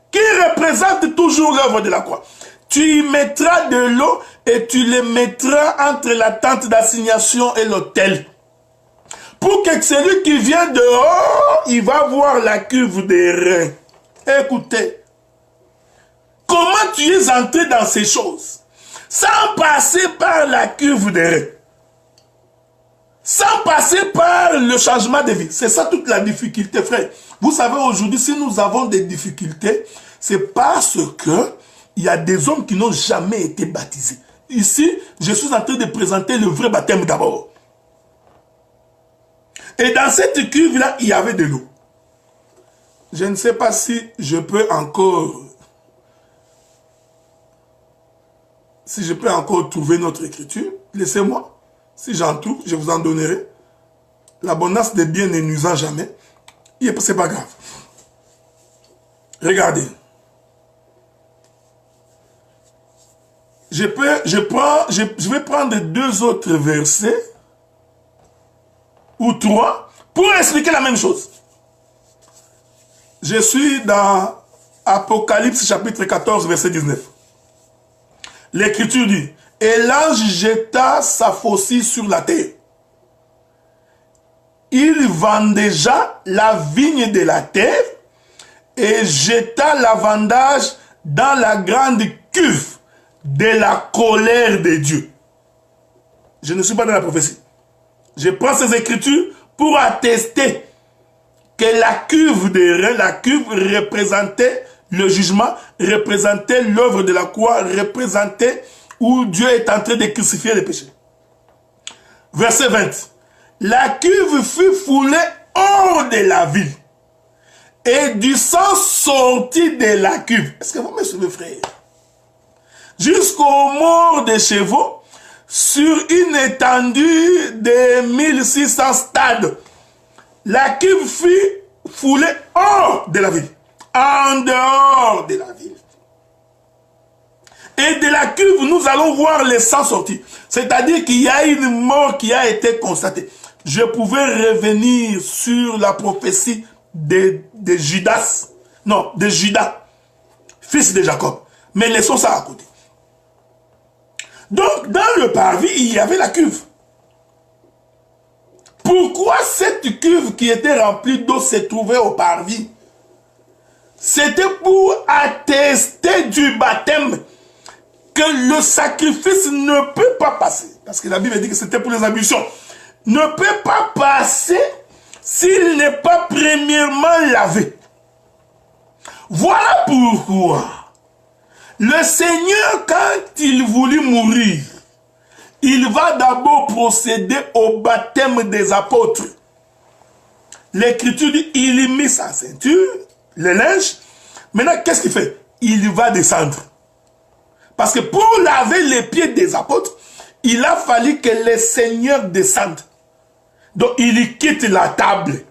qui représente toujours l'œuvre de la croix. Tu y mettras de l'eau et tu les mettras entre la tente d'assignation et l'autel. Pour que celui qui vient dehors, il va voir la cuve de rein. Écoutez, comment tu es entré dans ces choses sans passer par la cuve de rein? Sans passer par le changement de vie. C'est ça toute la difficulté, frère. Vous savez, aujourd'hui, si nous avons des difficultés, c'est parce que il y a des hommes qui n'ont jamais été baptisés. Ici, je suis en train de présenter le vrai baptême d'abord. Et dans cette cuve-là, il y avait de l'eau. Je ne sais pas si je peux encore... Si je peux encore trouver notre écriture. Laissez-moi. Si j'en trouve, je vous en donnerai. L'abondance des biens ne nuisant jamais. C'est pas grave. Regardez. Je vais prendre 2 autres versets ou 3 pour expliquer la même chose. Je suis dans Apocalypse chapitre 14 verset 19. L'écriture dit, et l'ange jeta sa faucille sur la terre. Il vendégea la vigne de la terre et jeta la vendage dans la grande cuve de la colère de Dieu. Je ne suis pas dans la prophétie. Je prends ces écritures pour attester que la cuve des reins, la cuve représentait le jugement, représentait l'œuvre de la croix, représentait où Dieu est en train de crucifier les péchés. Verset 20. La cuve fut foulée hors de la ville et du sang sortit de la cuve. Est-ce que vous me suivez, frère? Jusqu'aux morts des chevaux sur une étendue de 1600 stades. La cuve fut foulée hors de la ville, en dehors de la ville. Et de la cuve, nous allons voir le sang sortir. C'est-à-dire qu'il y a une mort qui a été constatée. Je pouvais revenir sur la prophétie de Judas, non, de Judas, fils de Jacob. Mais laissons ça à côté. Donc, dans le parvis, il y avait la cuve. Pourquoi cette cuve qui était remplie d'eau se trouvait au parvis? C'était pour attester du baptême que le sacrifice ne peut pas passer. Parce que la Bible dit que c'était pour les ablutions. Ne peut pas passer s'il n'est pas premièrement lavé. Voilà pourquoi le Seigneur, quand il voulut mourir, il va d'abord procéder au baptême des apôtres. L'Écriture dit, il mit sa ceinture, le linge. Maintenant, qu'est-ce qu'il fait? Il va descendre. Parce que pour laver les pieds des apôtres, il a fallu que le Seigneur descende. Donc, il quitte la table,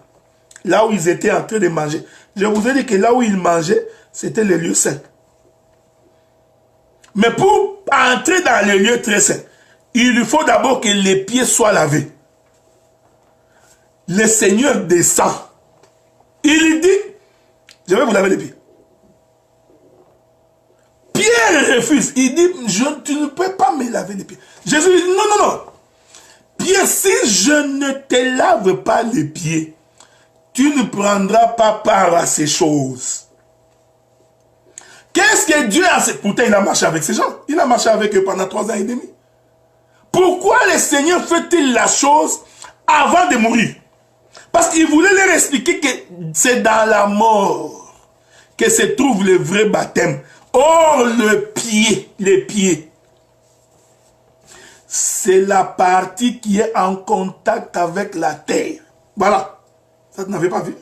là où ils étaient en train de manger. Je vous ai dit que là où ils mangeaient, c'était le lieu saint. Mais pour entrer dans le lieu très saint, il faut d'abord que les pieds soient lavés. Le Seigneur descend. Il dit, je vais vous laver les pieds. Pierre refuse. Il dit, tu ne peux pas me laver les pieds. Jésus dit, non, non, non. Pierre, si je ne te lave pas les pieds, tu ne prendras pas part à ces choses. Qu'est-ce que Dieu a fait? Pourtant, il a marché avec ces gens. Il a marché avec eux pendant 3 ans et demi. Pourquoi le Seigneur fait-il la chose avant de mourir? Parce qu'il voulait leur expliquer que c'est dans la mort que se trouve le vrai baptême. Or, les pieds, c'est la partie qui est en contact avec la terre. Voilà. Ça, tu n'avais pas vu?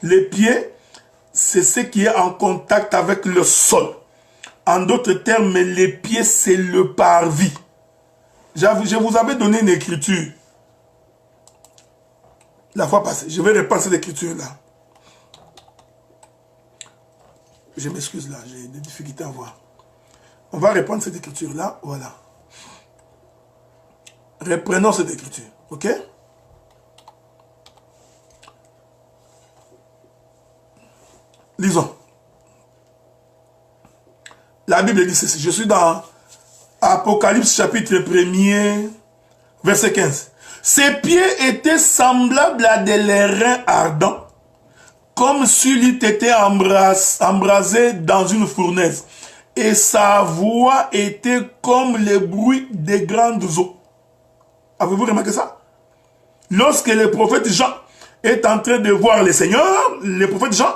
Les pieds, c'est ce qui est en contact avec le sol. En d'autres termes, les pieds, c'est le parvis. Je vous avais donné une écriture la fois passée. Je vais reprendre cette écriture-là. Je m'excuse là, j'ai des difficultés à voir. On va reprendre cette écriture-là, voilà. Reprenons cette écriture, ok? Lisons. La Bible dit ceci. Je suis dans Apocalypse chapitre 1er, verset 15. Ses pieds étaient semblables à des reins ardents, comme s'il eût été embrasé dans une fournaise. Et sa voix était comme le bruit des grandes eaux. Avez-vous remarqué ça? Lorsque le prophète Jean est en train de voir le Seigneur, le prophète Jean,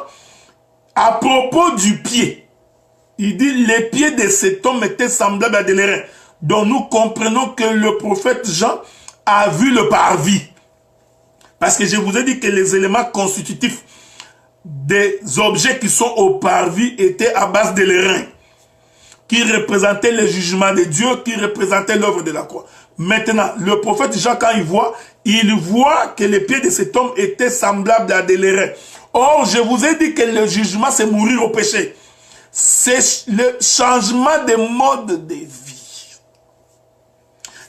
à propos du pied, il dit les pieds de cet homme étaient semblables à des reins. Donc nous comprenons que le prophète Jean a vu le parvis. Parce que je vous ai dit que les éléments constitutifs des objets qui sont au parvis étaient à base de reins, qui représentaient le jugement de Dieu, qui représentaient l'œuvre de la croix. Maintenant, le prophète Jean, quand il voit que les pieds de cet homme étaient semblables à des reins. Or, je vous ai dit que le jugement, c'est mourir au péché. C'est le changement de mode de vie.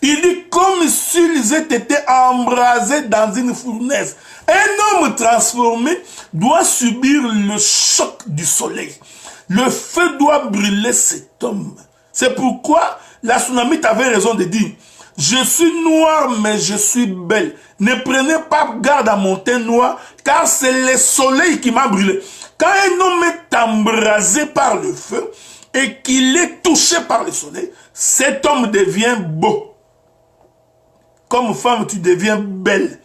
Il dit comme s'ils étaient embrasés dans une fournaise. Un homme transformé doit subir le choc du soleil. Le feu doit brûler cet homme. C'est pourquoi la Sunamite avait raison de dire, je suis noir mais je suis belle. Ne prenez pas garde à mon teint noir, car c'est le soleil qui m'a brûlé. Quand un homme est embrasé par le feu et qu'il est touché par le soleil, cet homme devient beau. comme femme, tu deviens belle.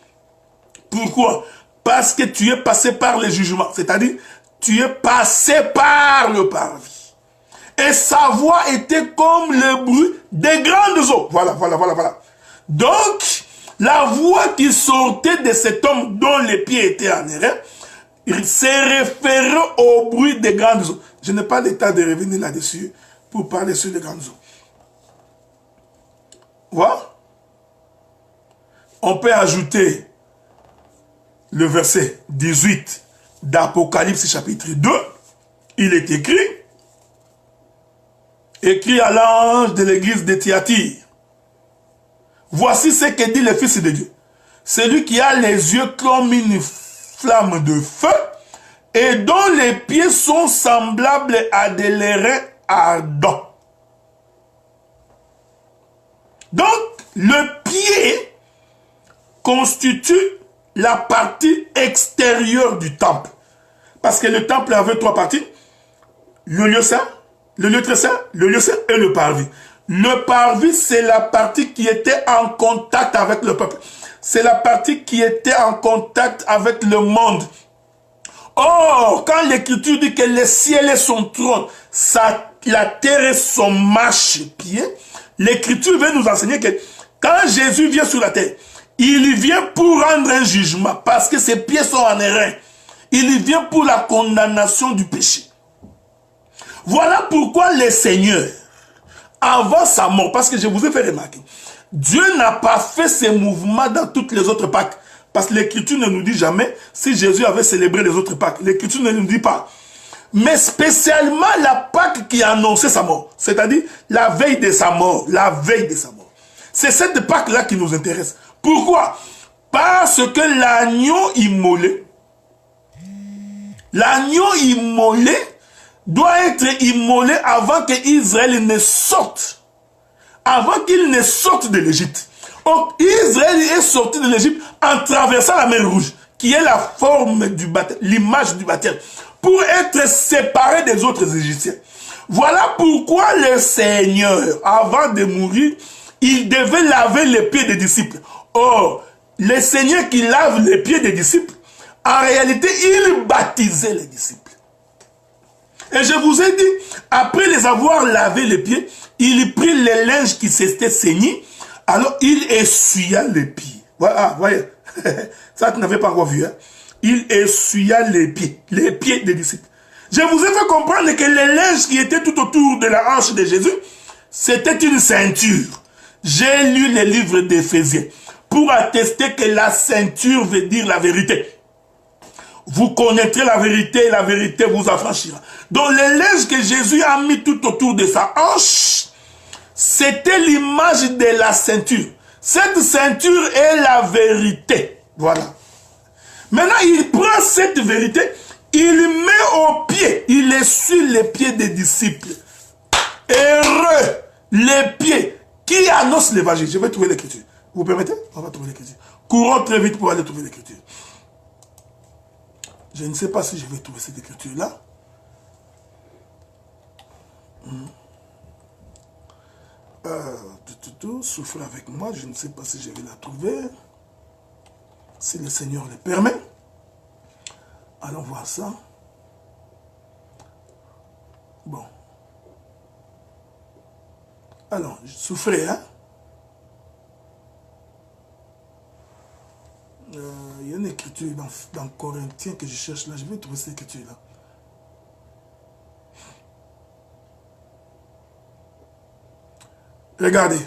Pourquoi? Parce que tu es passé par le jugement. C'est-à-dire, tu es passé par le parvis. Et sa voix était comme le bruit des grandes eaux. Voilà. Donc, la voix qui sortait de cet homme dont les pieds étaient en erreur, il s'est référé au bruit des grandes eaux. Je n'ai pas le temps de revenir là-dessus pour parler sur les grandes eaux. Voilà. On peut ajouter le verset 18 d'Apocalypse chapitre 2. Il est écrit à l'ange de l'église de Thyatire. Voici ce que dit le Fils de Dieu. Celui qui a les yeux comme une flamme de feu et dont les pieds sont semblables à des lérins ardents. Donc, le pied constitue la partie extérieure du temple. Parce que le temple avait 3 parties. Le lieu saint, le lieu très saint, le lieu saint et le parvis. Le parvis, c'est la partie qui était en contact avec le peuple. C'est la partie qui était en contact avec le monde. Or, quand l'Écriture dit que le ciel est son trône, la terre est son marchepied, l'Écriture veut nous enseigner que quand Jésus vient sur la terre, il vient pour rendre un jugement parce que ses pieds sont en erreur. Il vient pour la condamnation du péché. Voilà pourquoi le Seigneur, avant sa mort, parce que je vous ai fait remarquer, Dieu n'a pas fait ces mouvements dans toutes les autres Pâques. Parce que l'Écriture ne nous dit jamais si Jésus avait célébré les autres Pâques. L'Écriture ne nous dit pas. Mais spécialement la Pâque qui a annoncé sa mort. C'est-à-dire la veille de sa mort. La veille de sa mort. C'est cette Pâque-là qui nous intéresse. Pourquoi? Parce que l'agneau immolé doit être immolé avant qu'Israël ne sorte. Avant qu'il ne sorte de l'Égypte. Donc Israël est sorti de l'Égypte en traversant la mer Rouge, qui est la forme du baptême, l'image du baptême, pour être séparé des autres Égyptiens. Voilà pourquoi le Seigneur, avant de mourir, il devait laver les pieds des disciples. Or, le Seigneur qui lave les pieds des disciples, en réalité, il baptisait les disciples. Et je vous ai dit, après les avoir lavé les pieds, il prit les linges qui s'étaient saignés, alors il essuya les pieds. Voilà, voyez, ça tu n'avais pas encore vu. Hein? Il essuya les pieds des disciples. Je vous ai fait comprendre que les linges qui étaient tout autour de la hanche de Jésus, c'était une ceinture. J'ai lu les livres d'Éphésiens pour attester que la ceinture veut dire la vérité. Vous connaîtrez la vérité et la vérité vous affranchira. Donc les linges que Jésus a mis tout autour de sa hanche, c'était l'image de la ceinture. Cette ceinture est la vérité. Voilà. Maintenant, il prend cette vérité, il met au pied, il essuie les pieds des disciples. Heureux les pieds qui annoncent l'évangile. Je vais trouver l'écriture. Vous permettez? On va trouver l'écriture. Courons très vite pour aller trouver l'écriture. Je ne sais pas si je vais trouver cette écriture-là. Souffle avec moi, je ne sais pas si je vais la trouver. Si le Seigneur le permet. Allons voir ça. Bon. Alors, souffrez, hein. Il y a une écriture dans Corinthiens que je cherche là. Je vais trouver cette écriture-là. Regardez.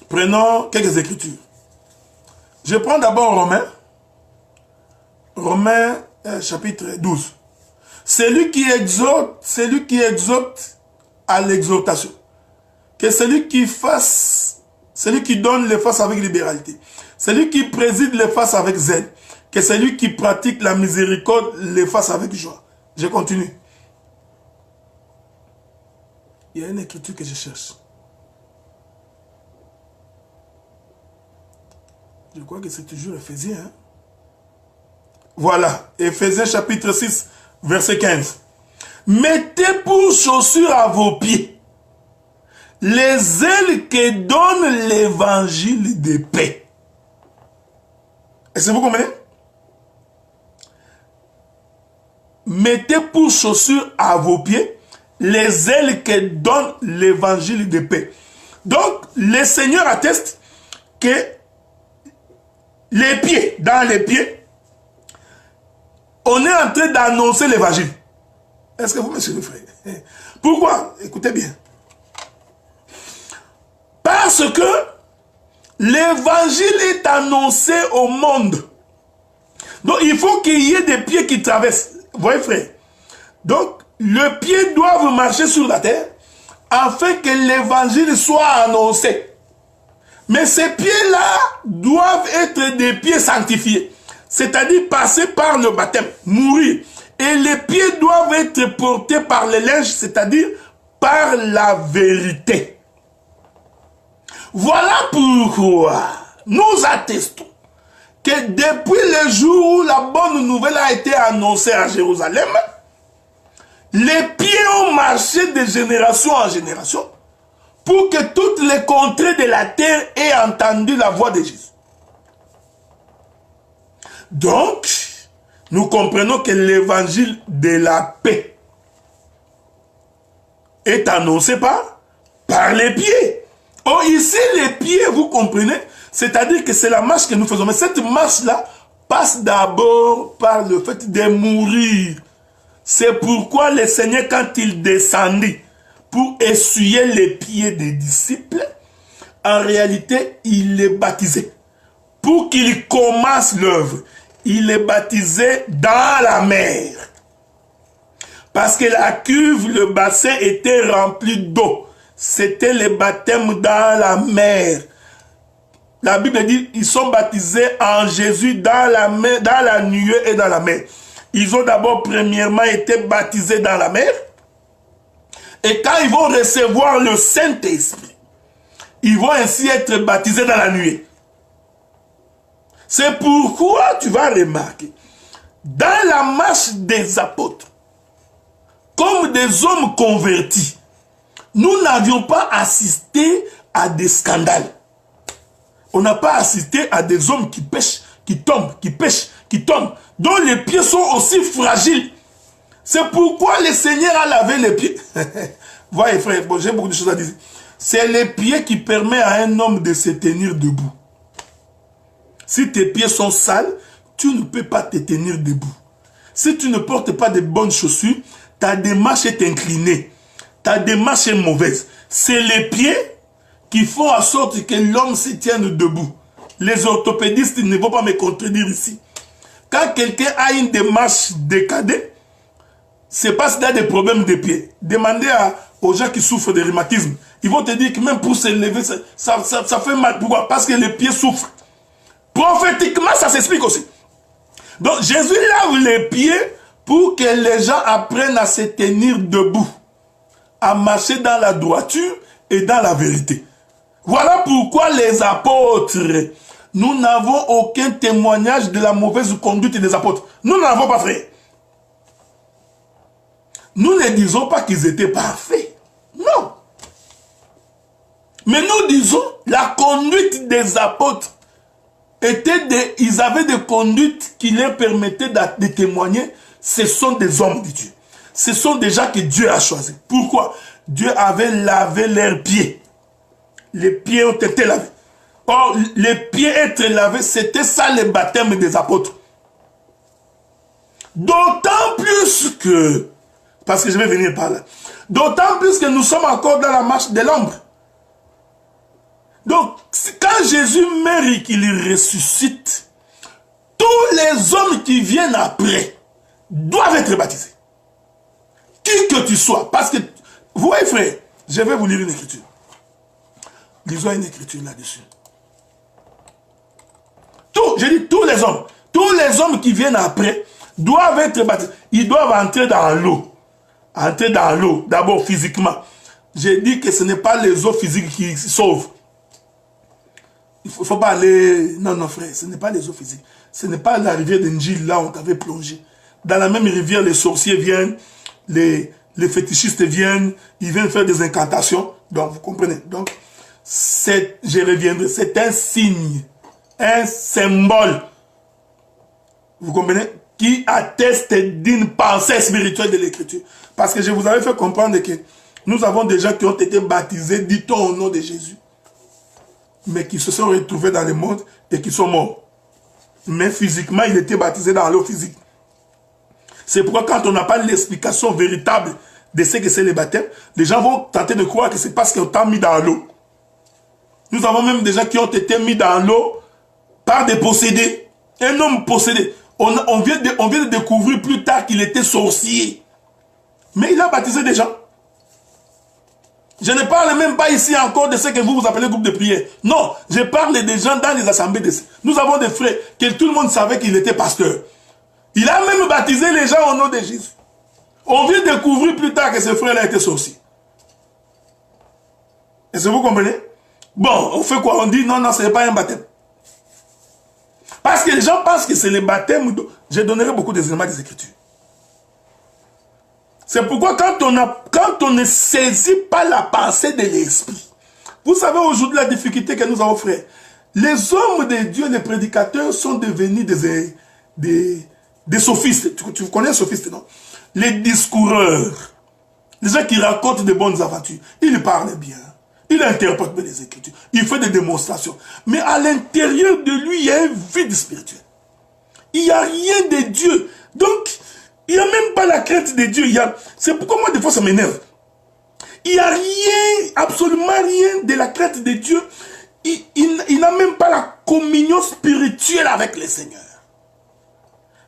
Prenons quelques écritures. Je prends d'abord Romains. Romains chapitre 12. Celui qui exhorte à l'exhortation. Que celui qui donne les fasse avec libéralité. Celui qui préside les fasse avec zèle. Que celui qui pratique la miséricorde les fasse avec joie. Je continue. Il y a une écriture que je cherche. Je crois que c'est toujours Éphésiens. Hein? Voilà. Éphésiens chapitre 6, verset 15. Mettez pour chaussure à vos pieds les ailes que donne l'évangile de paix. Est-ce que vous comprenez? Mettez pour chaussures à vos pieds les ailes que donne l'évangile de paix. Donc, le Seigneur atteste que les pieds, dans les pieds, on est en train d'annoncer l'évangile. Est-ce que vous me suivez, frère? Pourquoi? Écoutez bien. Parce que l'évangile est annoncé au monde. Donc, il faut qu'il y ait des pieds qui traversent. Vous voyez, frère? Donc, le pied doit marcher sur la terre afin que l'évangile soit annoncé. Mais ces pieds-là doivent être des pieds sanctifiés. C'est-à-dire passer par le baptême, mourir. Et les pieds doivent être portés par le linge, c'est-à-dire par la vérité. Voilà pourquoi nous attestons que depuis le jour où la bonne nouvelle a été annoncée à Jérusalem, les pieds ont marché de génération en génération pour que toutes les contrées de la terre aient entendu la voix de Jésus. Donc, nous comprenons que l'évangile de la paix est annoncé par les pieds. Oh, ici, les pieds, vous comprenez, c'est-à-dire que c'est la marche que nous faisons. Mais cette marche-là passe d'abord par le fait de mourir. C'est pourquoi le Seigneur, quand il descendit pour essuyer les pieds des disciples, en réalité, il les baptisait. Pour qu'il commence l'œuvre, il les baptisait dans la mer. Parce que la cuve, le bassin était rempli d'eau. C'était le baptême dans la mer. La Bible dit, ils sont baptisés en Jésus dans la mer, dans la nuée et dans la mer. Ils ont d'abord premièrement été baptisés dans la mer. Et quand ils vont recevoir le Saint-Esprit, ils vont ainsi être baptisés dans la nuée. C'est pourquoi tu vas remarquer, dans la marche des apôtres, comme des hommes convertis, nous n'avions pas assisté à des scandales. On n'a pas assisté à des hommes qui pêchent, qui tombent, qui pêchent, qui tombent, dont les pieds sont aussi fragiles. C'est pourquoi le Seigneur a lavé les pieds. Voyez frère, bon, j'ai beaucoup de choses à dire. C'est les pieds qui permettent à un homme de se tenir debout. Si tes pieds sont sales, tu ne peux pas te tenir debout. Si tu ne portes pas de bonnes chaussures, ta démarche est inclinée. Ta démarche est mauvaise. C'est les pieds qui font en sorte que l'homme se tienne debout. Les orthopédistes ne vont pas me contredire ici. Quand quelqu'un a une démarche décadée, c'est parce qu'il a des problèmes de pieds. Demandez aux gens qui souffrent de rhumatisme. Ils vont te dire que même pour se lever, ça fait mal. Pourquoi? Parce que les pieds souffrent. Prophétiquement, ça s'explique aussi. Donc, Jésus lave les pieds pour que les gens apprennent à se tenir debout, à marcher dans la droiture et dans la vérité. Voilà pourquoi les apôtres, nous n'avons aucun témoignage de la mauvaise conduite des apôtres. Nous n'avons pas, frère. Nous ne disons pas qu'ils étaient parfaits. Non. Mais nous disons la conduite des apôtres ils avaient des conduites qui leur permettaient de témoigner. Ce sont des hommes de Dieu. Ce sont des gens que Dieu a choisis. Pourquoi? Dieu avait lavé leurs pieds. Les pieds ont été lavés. Or, les pieds être lavés, c'était ça le baptême des apôtres. D'autant plus que, parce que je vais venir par là, d'autant plus que nous sommes encore dans la marche de l'ombre. Donc, quand Jésus meurt et qu'il ressuscite, tous les hommes qui viennent après doivent être baptisés. Qui que tu sois. Parce que, vous voyez frère, je vais vous lire une écriture. Lisons une écriture là-dessus. Je dis tous les hommes qui viennent après doivent être baptisés. Ils doivent entrer dans l'eau. Entrer dans l'eau, d'abord physiquement. J'ai dit que ce n'est pas les eaux physiques qui sauvent. Il ne faut pas aller... Non, frère, ce n'est pas les eaux physiques. Ce n'est pas la rivière d'Engil, là où on t'avait plongé. Dans la même rivière, les sorciers viennent, les les fétichistes viennent, ils viennent faire des incantations. Donc, vous comprenez. Donc, je reviendrai, c'est un signe, un symbole, vous comprenez, qui atteste d'une pensée spirituelle de l'écriture. Parce que je vous avais fait comprendre que nous avons des gens qui ont été baptisés, dit-on au nom de Jésus, mais qui se sont retrouvés dans le monde et qui sont morts. Mais physiquement, il était baptisé dans l'eau physique. C'est pourquoi quand on n'a pas l'explication véritable de ce que c'est le baptême, les gens vont tenter de croire que c'est parce qu'on t'a mis dans l'eau. Nous avons même des gens qui ont été mis dans l'eau par des possédés. Un homme possédé. On vient de découvrir plus tard qu'il était sorcier. Mais il a baptisé des gens. Je ne parle même pas ici encore de ce que vous appelez groupe de prière. Non, je parle des gens dans les assemblées. Nous avons des frères que tout le monde savait qu'il était pasteur. Il a même baptisé les gens au nom de Jésus. On vient découvrir plus tard que ce frère-là était sorcier. Est-ce que vous comprenez? Bon, on fait quoi? On dit non, non, ce n'est pas un baptême. Parce que les gens pensent que c'est le baptême. Je donnerai beaucoup d'éléments des Écritures. C'est pourquoi quand on ne saisit pas la pensée de l'esprit, vous savez aujourd'hui la difficulté que nous avons, frère. Les hommes de Dieu, les prédicateurs sont devenus des sophistes. Tu connais les sophistes, non? Les discoureurs. Les gens qui racontent de bonnes aventures. Ils parlent bien. Il interprète bien les Écritures. Il fait des démonstrations. Mais à l'intérieur de lui, il y a un vide spirituel. Il n'y a rien de Dieu. Donc, il n'y a même pas la crainte de Dieu. C'est pourquoi moi, des fois, ça m'énerve. Il n'y a rien, absolument rien de la crainte de Dieu. Il n'a même pas la communion spirituelle avec le Seigneur.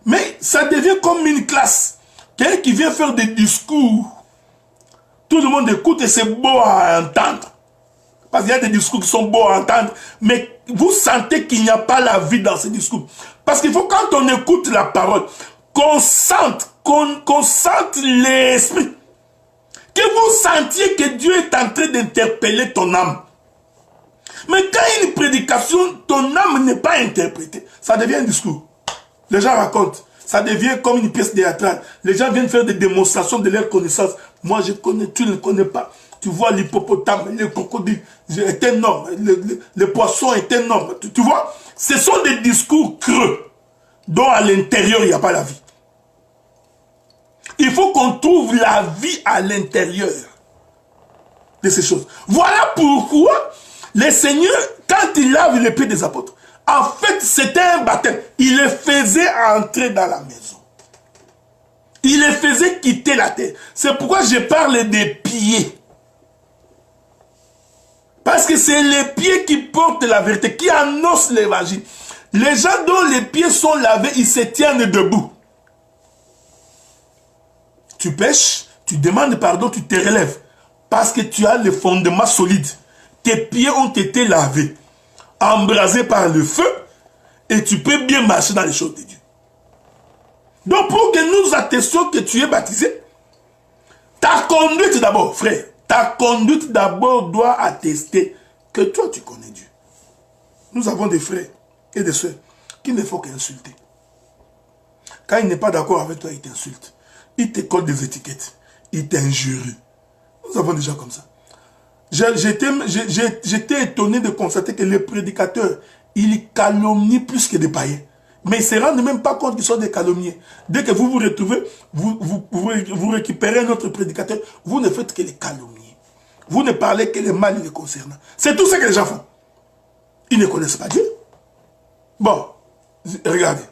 Mais ça devient comme une classe. Quelqu'un qui vient faire des discours. Tout le monde écoute et c'est beau à entendre. Parce qu'il y a des discours qui sont beaux à entendre. Mais vous sentez qu'il n'y a pas la vie dans ces discours. Parce qu'il faut, quand on écoute la parole, qu'on sente l'esprit. Que vous sentiez que Dieu est en train d'interpeller ton âme. Mais quand une prédication, ton âme n'est pas interprétée, ça devient un discours. Les gens racontent. Ça devient comme une pièce théâtrale. Les gens viennent faire des démonstrations de leur connaissance. Moi, je connais, tu ne connais pas. Tu vois l'hippopotame, le crocodile est un homme. Le poisson est un homme. Tu vois, ce sont des discours creux dont à l'intérieur, il n'y a pas la vie. Il faut qu'on trouve la vie à l'intérieur de ces choses. Voilà pourquoi le Seigneur, quand il lave les pieds des apôtres, en fait, c'était un baptême. Il les faisait entrer dans la maison. Il les faisait quitter la terre. C'est pourquoi je parle des pieds. Parce que c'est les pieds qui portent la vérité, qui annoncent l'évangile. Les gens dont les pieds sont lavés, ils se tiennent debout. Tu pêches, tu demandes pardon, tu te relèves. Parce que tu as le fondement solide. Tes pieds ont été lavés, embrasés par le feu, et tu peux bien marcher dans les choses de Dieu. Donc pour que nous attestions que tu es baptisé, ta conduite d'abord, frère, ta conduite d'abord doit attester que toi tu connais Dieu. Nous avons des frères et des soeurs qu'il ne faut qu'insulter. Quand il n'est pas d'accord avec toi, il t'insulte. Il te colle des étiquettes. Il t'injurie. Nous avons des gens comme ça. J'étais étonné de constater que les prédicateurs, ils calomnient plus que des païens. Mais ils ne se rendent même pas compte qu'ils sont des calomniers. Dès que vous vous retrouvez, vous récupérez un autre prédicateur, vous ne faites que les calomnier. Vous ne parlez que les mal les concernant. C'est tout ce que les gens font. Ils ne connaissent pas Dieu. Bon, regardez.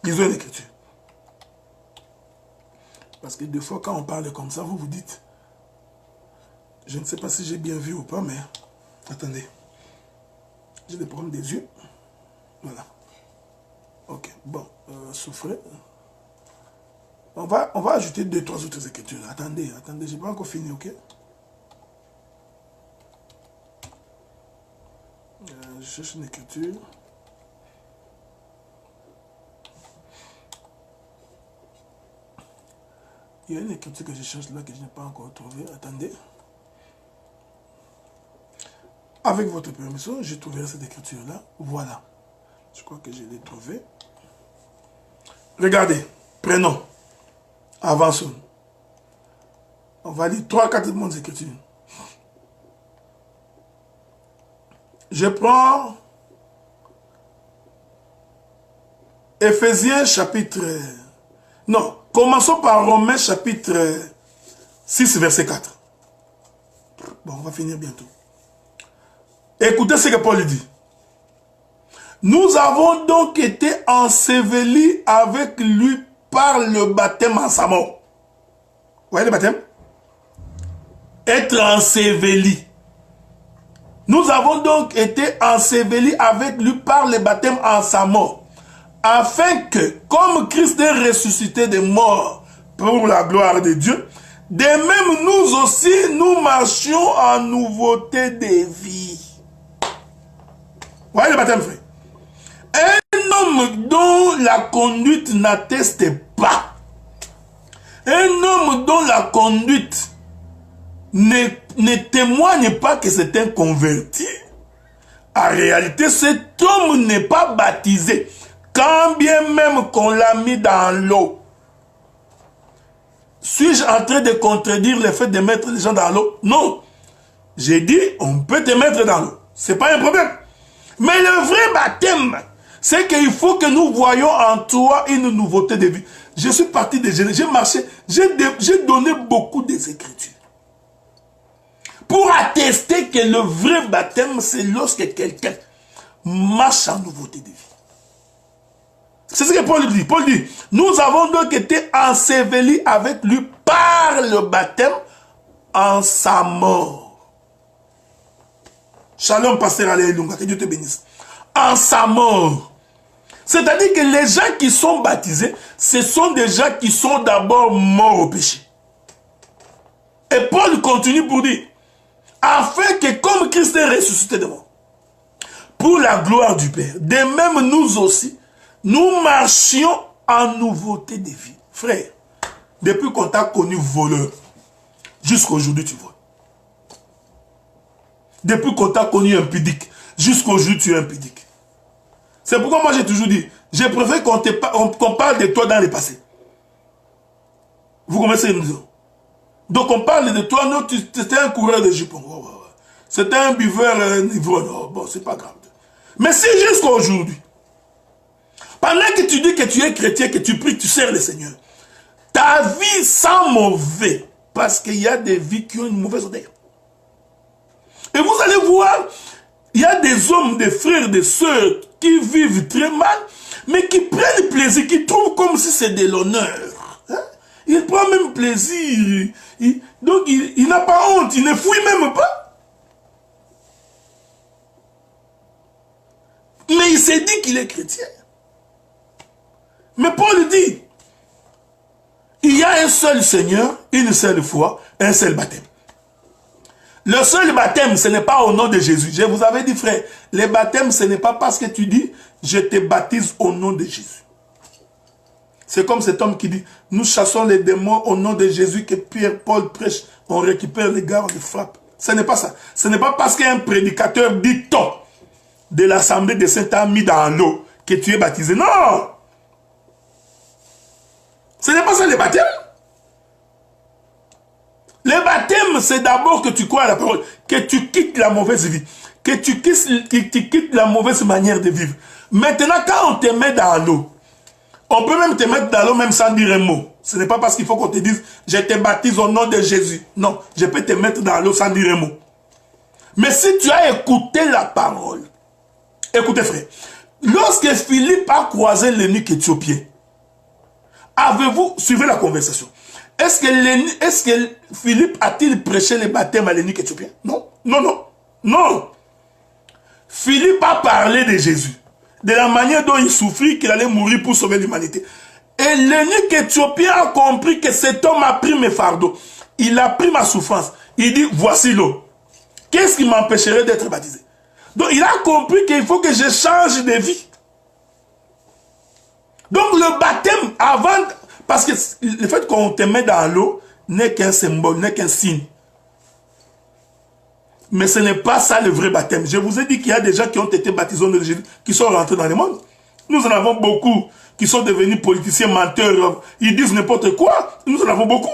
Lisons l'Écriture. Parce que des fois, quand on parle comme ça, vous vous dites, je ne sais pas si j'ai bien vu ou pas, mais attendez. J'ai des problèmes des yeux. Voilà. Ok, bon, souffrez. On va ajouter 2-3 autres écritures. Attendez, je n'ai pas encore fini, ok? Je cherche une écriture. Il y a une écriture que je cherche là que je n'ai pas encore trouvée. Attendez. Avec votre permission, j'ai trouvé cette écriture-là. Voilà. Je crois que je l'ai trouvée. Regardez. Prenons. Avançons. On va lire 3-4 bonnes écritures. Je prends Éphésiens chapitre... Non, commençons par Romains chapitre 6, verset 4. Bon, on va finir bientôt. Écoutez ce que Paul dit. Nous avons donc été ensevelis avec lui par le baptême en sa mort. Vous voyez le baptême? Être enseveli. Nous avons donc été ensevelis avec lui par le baptême en sa mort, afin que, comme Christ est ressuscité des morts pour la gloire de Dieu, de même nous aussi, nous marchions en nouveauté de vie. Vous voyez le baptême, frère? Un homme dont la conduite n'atteste pas, un homme dont la conduite ne témoigne pas que c'est un converti, en réalité, cet homme n'est pas baptisé, quand bien même qu'on l'a mis dans l'eau. Suis-je en train de contredire le fait de mettre les gens dans l'eau? Non. J'ai dit, on peut te mettre dans l'eau. Ce n'est pas un problème. Mais le vrai baptême, c'est qu'il faut que nous voyons en toi une nouveauté de vie. Je suis parti de Genèse, j'ai marché, j'ai donné beaucoup des Écritures. Pour attester que le vrai baptême, c'est lorsque quelqu'un marche en nouveauté de vie. C'est ce que Paul dit. Paul dit, nous avons donc été ensevelis avec lui par le baptême en sa mort. Shalom, pasteur Alléluia, que Dieu te bénisse. En sa mort. C'est-à-dire que les gens qui sont baptisés, ce sont des gens qui sont d'abord morts au péché. Et Paul continue pour dire, afin que comme Christ est ressuscité de mort, pour la gloire du Père, de même nous aussi, nous marchions en nouveauté de vie. Frère, depuis qu'on t'a connu voleur, jusqu'à aujourd'hui tu vois. Depuis qu'on t'a connu impudique, jusqu'à aujourd'hui tu es impudique. C'est pourquoi moi j'ai toujours dit, je préfère qu'on parle de toi dans le passé. Vous connaissez une maison. Donc on parle de toi, non, tu étais un coureur de jupons. C'était un buveur ivrogne. Oh, bon, c'est pas grave. Mais si jusqu'à aujourd'hui, pendant que tu dis que tu es chrétien, que tu pries, tu sers le Seigneur, ta vie sent mauvais, parce qu'il y a des vies qui ont une mauvaise odeur. Et vous allez voir, il y a des hommes, des frères, des sœurs qui vivent très mal, mais qui prennent plaisir, qui trouvent comme si c'est de l'honneur. Hein? Il prend même plaisir. Donc il n'a pas honte, il ne fouille même pas. Mais il s'est dit qu'il est chrétien. Mais Paul dit, il y a un seul Seigneur, une seule foi, un seul baptême. Le seul baptême, ce n'est pas au nom de Jésus. Je vous avais dit, frère, le baptême, ce n'est pas parce que tu dis, je te baptise au nom de Jésus. C'est comme cet homme qui dit, nous chassons les démons au nom de Jésus que Pierre, Paul prêche, on récupère les gars, on les frappe. Ce n'est pas ça. Ce n'est pas parce qu'un prédicateur dit tant de l'assemblée de Saint-Anne mis dans l'eau que tu es baptisé. Non! Ce n'est pas ça le baptême. Le baptême, c'est d'abord que tu crois à la parole, que tu quittes la mauvaise vie, que tu quittes la mauvaise manière de vivre. Maintenant, quand on te met dans l'eau, on peut même te mettre dans l'eau même sans dire un mot. Ce n'est pas parce qu'il faut qu'on te dise, je te baptise au nom de Jésus. Non, je peux te mettre dans l'eau sans dire un mot. Mais si tu as écouté la parole, écoutez frère, lorsque Philippe a croisé l'eunuque éthiopien, avez-vous suivi la conversation? Est-ce que Philippe a-t-il prêché le baptême à l'eunuque éthiopien? Non, non, non, non. Philippe a parlé de Jésus, de la manière dont il souffrit, qu'il allait mourir pour sauver l'humanité. Et l'eunuque éthiopien a compris que cet homme a pris mes fardeaux. Il a pris ma souffrance. Il dit, voici l'eau. Qu'est-ce qui m'empêcherait d'être baptisé? Donc il a compris qu'il faut que je change de vie. Donc le baptême, avant... Parce que le fait qu'on te met dans l'eau n'est qu'un symbole, n'est qu'un signe. Mais ce n'est pas ça le vrai baptême. Je vous ai dit qu'il y a des gens qui ont été baptisés au nom de Jésus, qui sont rentrés dans le monde. Nous en avons beaucoup qui sont devenus politiciens, menteurs. Ils disent n'importe quoi. Nous en avons beaucoup.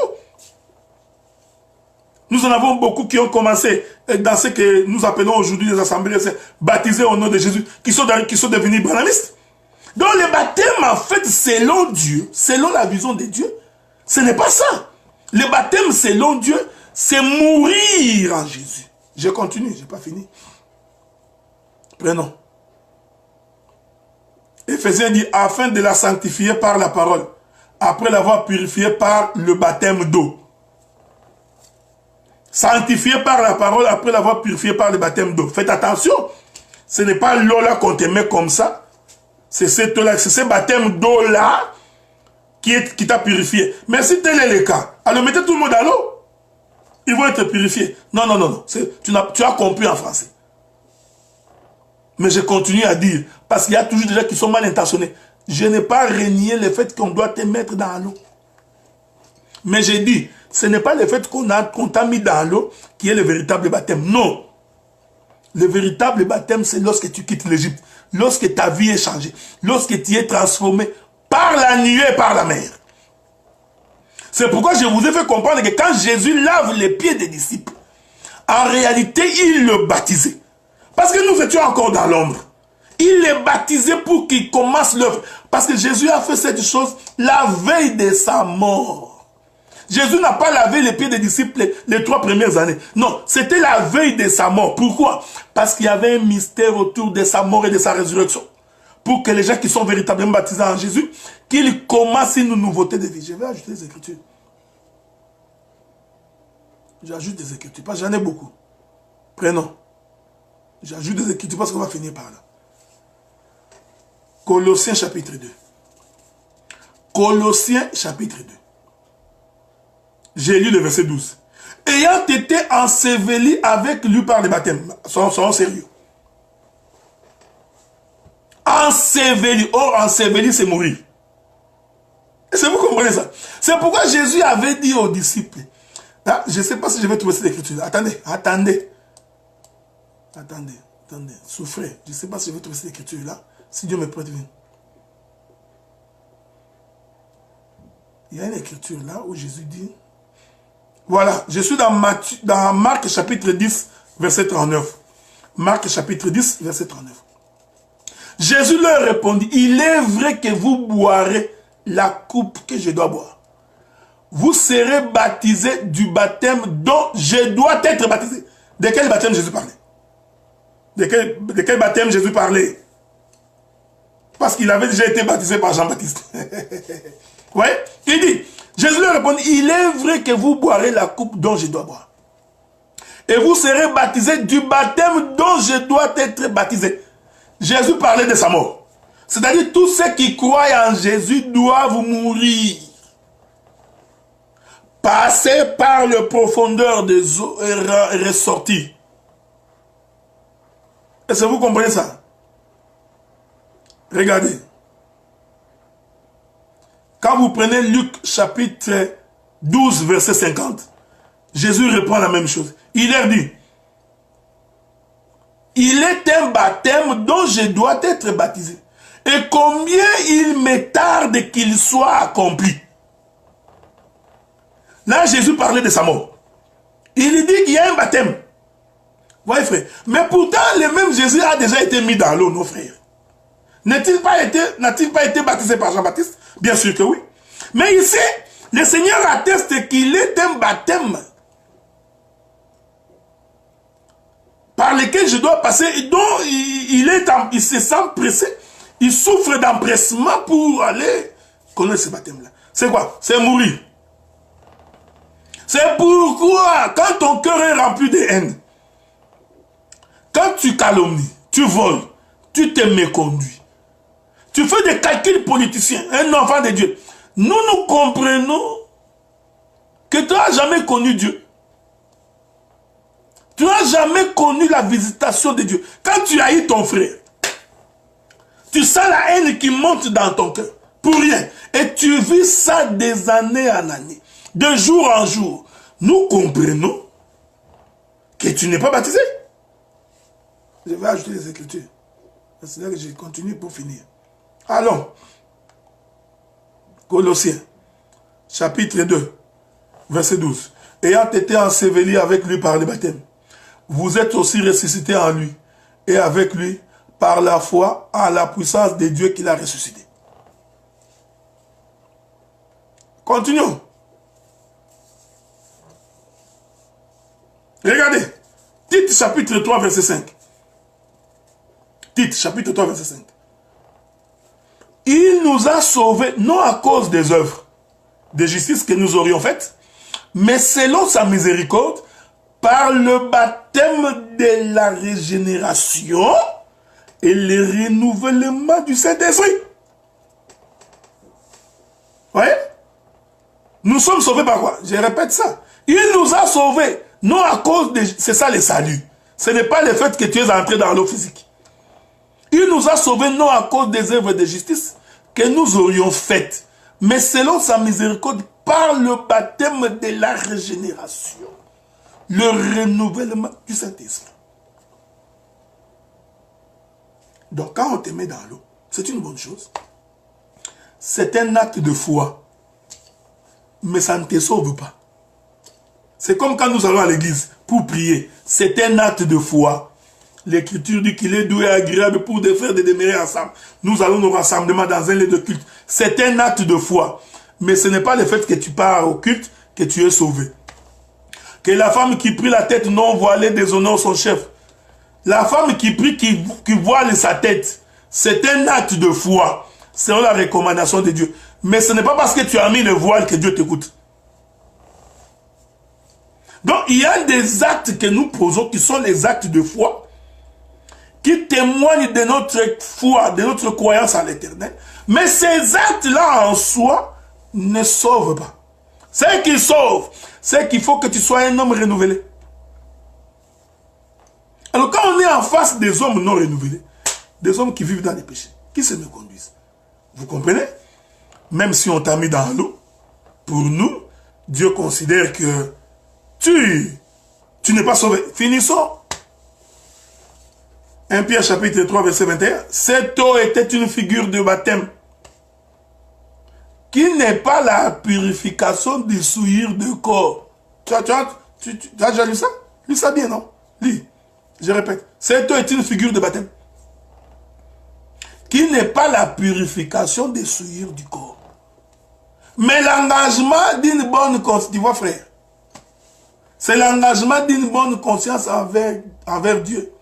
Nous en avons beaucoup qui ont commencé dans ce que nous appelons aujourd'hui les assemblées, baptisés au nom de Jésus, qui sont devenus branhamistes. Donc le baptême, en fait, selon Dieu, selon la vision de Dieu, ce n'est pas ça. Le baptême, selon Dieu, c'est mourir en Jésus. Je continue, je n'ai pas fini. Prenons. Éphésiens dit, afin de la sanctifier par la parole, après l'avoir purifiée par le baptême d'eau. Sanctifié par la parole, après l'avoir purifié par le baptême d'eau. Faites attention, ce n'est pas l'eau là qu'on te met comme ça. C'est ce baptême d'eau là qui t'a purifié. Mais si tel est le cas, alors mettez tout le monde à l'eau. Ils vont être purifiés. Non, non, non, non. Tu as compris en français. Mais je continue à dire, parce qu'il y a toujours des gens qui sont mal intentionnés. Je n'ai pas renié le fait qu'on doit te mettre dans l'eau. Mais j'ai dit, ce n'est pas le fait qu'on t'a mis dans l'eau qui est le véritable baptême. Non. Le véritable baptême, c'est lorsque tu quittes l'Égypte. Lorsque ta vie est changée. Lorsque tu es transformé par la nuée et par la mer. C'est pourquoi je vous ai fait comprendre que quand Jésus lave les pieds des disciples, en réalité, il le baptisait. Parce que nous étions encore dans l'ombre. Il les baptisait pour qu'ils commencent l'œuvre. Parce que Jésus a fait cette chose la veille de sa mort. Jésus n'a pas lavé les pieds des disciples les 3 premières années. Non, c'était la veille de sa mort. Pourquoi? Parce qu'il y avait un mystère autour de sa mort et de sa résurrection. Pour que les gens qui sont véritablement baptisés en Jésus, qu'ils commencent une nouveauté de vie. Je vais ajouter des écritures. J'ajoute des écritures, parce que j'en ai beaucoup. Prenons. J'ajoute des écritures parce qu'on va finir par là. Colossiens chapitre 2. Colossiens chapitre 2. J'ai lu le verset 12. Ayant été enseveli avec lui par le baptême. Soyons sérieux. Enseveli. Or, enseveli, c'est mourir. Est-ce que vous comprenez ça? C'est pourquoi Jésus avait dit aux disciples. Là, je ne sais pas si je vais trouver cette écriture. Attendez, attendez. Attendez, attendez. Souffrez. Je ne sais pas si je vais trouver cette écriture-là. Si Dieu me prête bien. Il y a une écriture là où Jésus dit. Voilà, je suis dans Marc chapitre 10, verset 39. Marc chapitre 10, verset 39. Jésus leur répondit, il est vrai que vous boirez la coupe que je dois boire. Vous serez baptisés du baptême dont je dois être baptisé. De quel baptême Jésus parlait? De quel baptême Jésus parlait? Parce qu'il avait déjà été baptisé par Jean-Baptiste. Ouais, il dit, Jésus leur répondit, il est vrai que vous boirez la coupe dont je dois boire. Et vous serez baptisés du baptême dont je dois être baptisé. Jésus parlait de sa mort. C'est-à-dire tous ceux qui croient en Jésus doivent mourir. Passer par la profondeur des eaux et ressortir. Est-ce que vous comprenez ça? Regardez. Quand vous prenez Luc chapitre 12, verset 50, Jésus reprend la même chose. Il leur dit, il est un baptême dont je dois être baptisé. Et combien il me tarde qu'il soit accompli. Là, Jésus parlait de sa mort. Il dit qu'il y a un baptême. Voyez, frère. Mais pourtant, le même Jésus a déjà été mis dans l'eau, nos frères. N'a-t-il pas été baptisé par Jean-Baptiste? Bien sûr que oui. Mais ici, le Seigneur atteste qu'il est un baptême par lequel je dois passer et dont il se sent pressé. Il souffre d'empressement pour aller connaître ce baptême-là. C'est quoi? C'est mourir. C'est pourquoi, quand ton cœur est rempli de haine, quand tu calomnies, tu voles, tu te méconduis, tu fais des calculs politiciens, un enfant de Dieu, nous comprenons que tu n'as jamais connu Dieu. Tu n'as jamais connu la visitation de Dieu. Quand tu haïs ton frère, tu sens la haine qui monte dans ton cœur, pour rien. Et tu vis ça des années en années, de jour en jour. Nous comprenons que tu n'es pas baptisé. Je vais ajouter les Écritures. C'est là que je continue pour finir. Allons. Colossiens, chapitre 2, verset 12. ayant été ensevelis avec lui par le baptême, vous êtes aussi ressuscités en lui et avec lui par la foi à la puissance de Dieu qui l'a ressuscité. Continuons. Regardez. Tite chapitre 3 verset 5. Tite chapitre 3 verset 5. Il nous a sauvés non à cause des œuvres de justice que nous aurions faites, mais selon sa miséricorde, par le baptême de la régénération et le renouvellement du Saint-Esprit. Vous voyez? Nous sommes sauvés par quoi? Je répète ça. Il nous a sauvés, non à cause de... C'est ça le salut. Ce n'est pas le fait que tu es entré dans l'eau physique. Il nous a sauvés, non à cause des œuvres de justice que nous aurions faites, mais selon sa miséricorde, par le baptême de la régénération, le renouvellement du Saint-Esprit. Donc quand on te met dans l'eau, c'est une bonne chose. C'est un acte de foi. Mais ça ne te sauve pas. C'est comme quand nous allons à l'église pour prier. C'est un acte de foi. L'Écriture dit qu'il est doux et agréable pour des frères de demeurer ensemble. Nous allons nos rassemblements dans un lieu de culte. C'est un acte de foi. Mais ce n'est pas le fait que tu pars au culte que tu es sauvé. Que la femme qui prie la tête non voilée déshonore son chef. La femme qui prie, qui voile sa tête, c'est un acte de foi. Selon la recommandation de Dieu. Mais ce n'est pas parce que tu as mis le voile que Dieu t'écoute. Donc il y a des actes que nous posons qui sont les actes de foi, qui témoignent de notre foi, de notre croyance à l'éternel. Mais ces actes-là en soi ne sauvent pas. Ce qui sauve, c'est qu'il faut que tu sois un homme renouvelé. Alors quand on est en face des hommes non renouvelés, des hommes qui vivent dans les péchés, qui se méconduisent, vous comprenez? Même si on t'a mis dans l'eau, pour nous, Dieu considère que tu n'es pas sauvé. Finissons. 1 Pierre chapitre 3 verset 21. Cette eau était une figure de baptême qui n'est pas la purification du souillure du corps. Tu as déjà lu ça? Lis ça bien, non? Lis. Je répète. Cette eau est une figure de baptême qui n'est pas la purification des souillures du corps, mais l'engagement d'une bonne conscience. Tu vois, frère, c'est l'engagement d'une bonne conscience envers Dieu.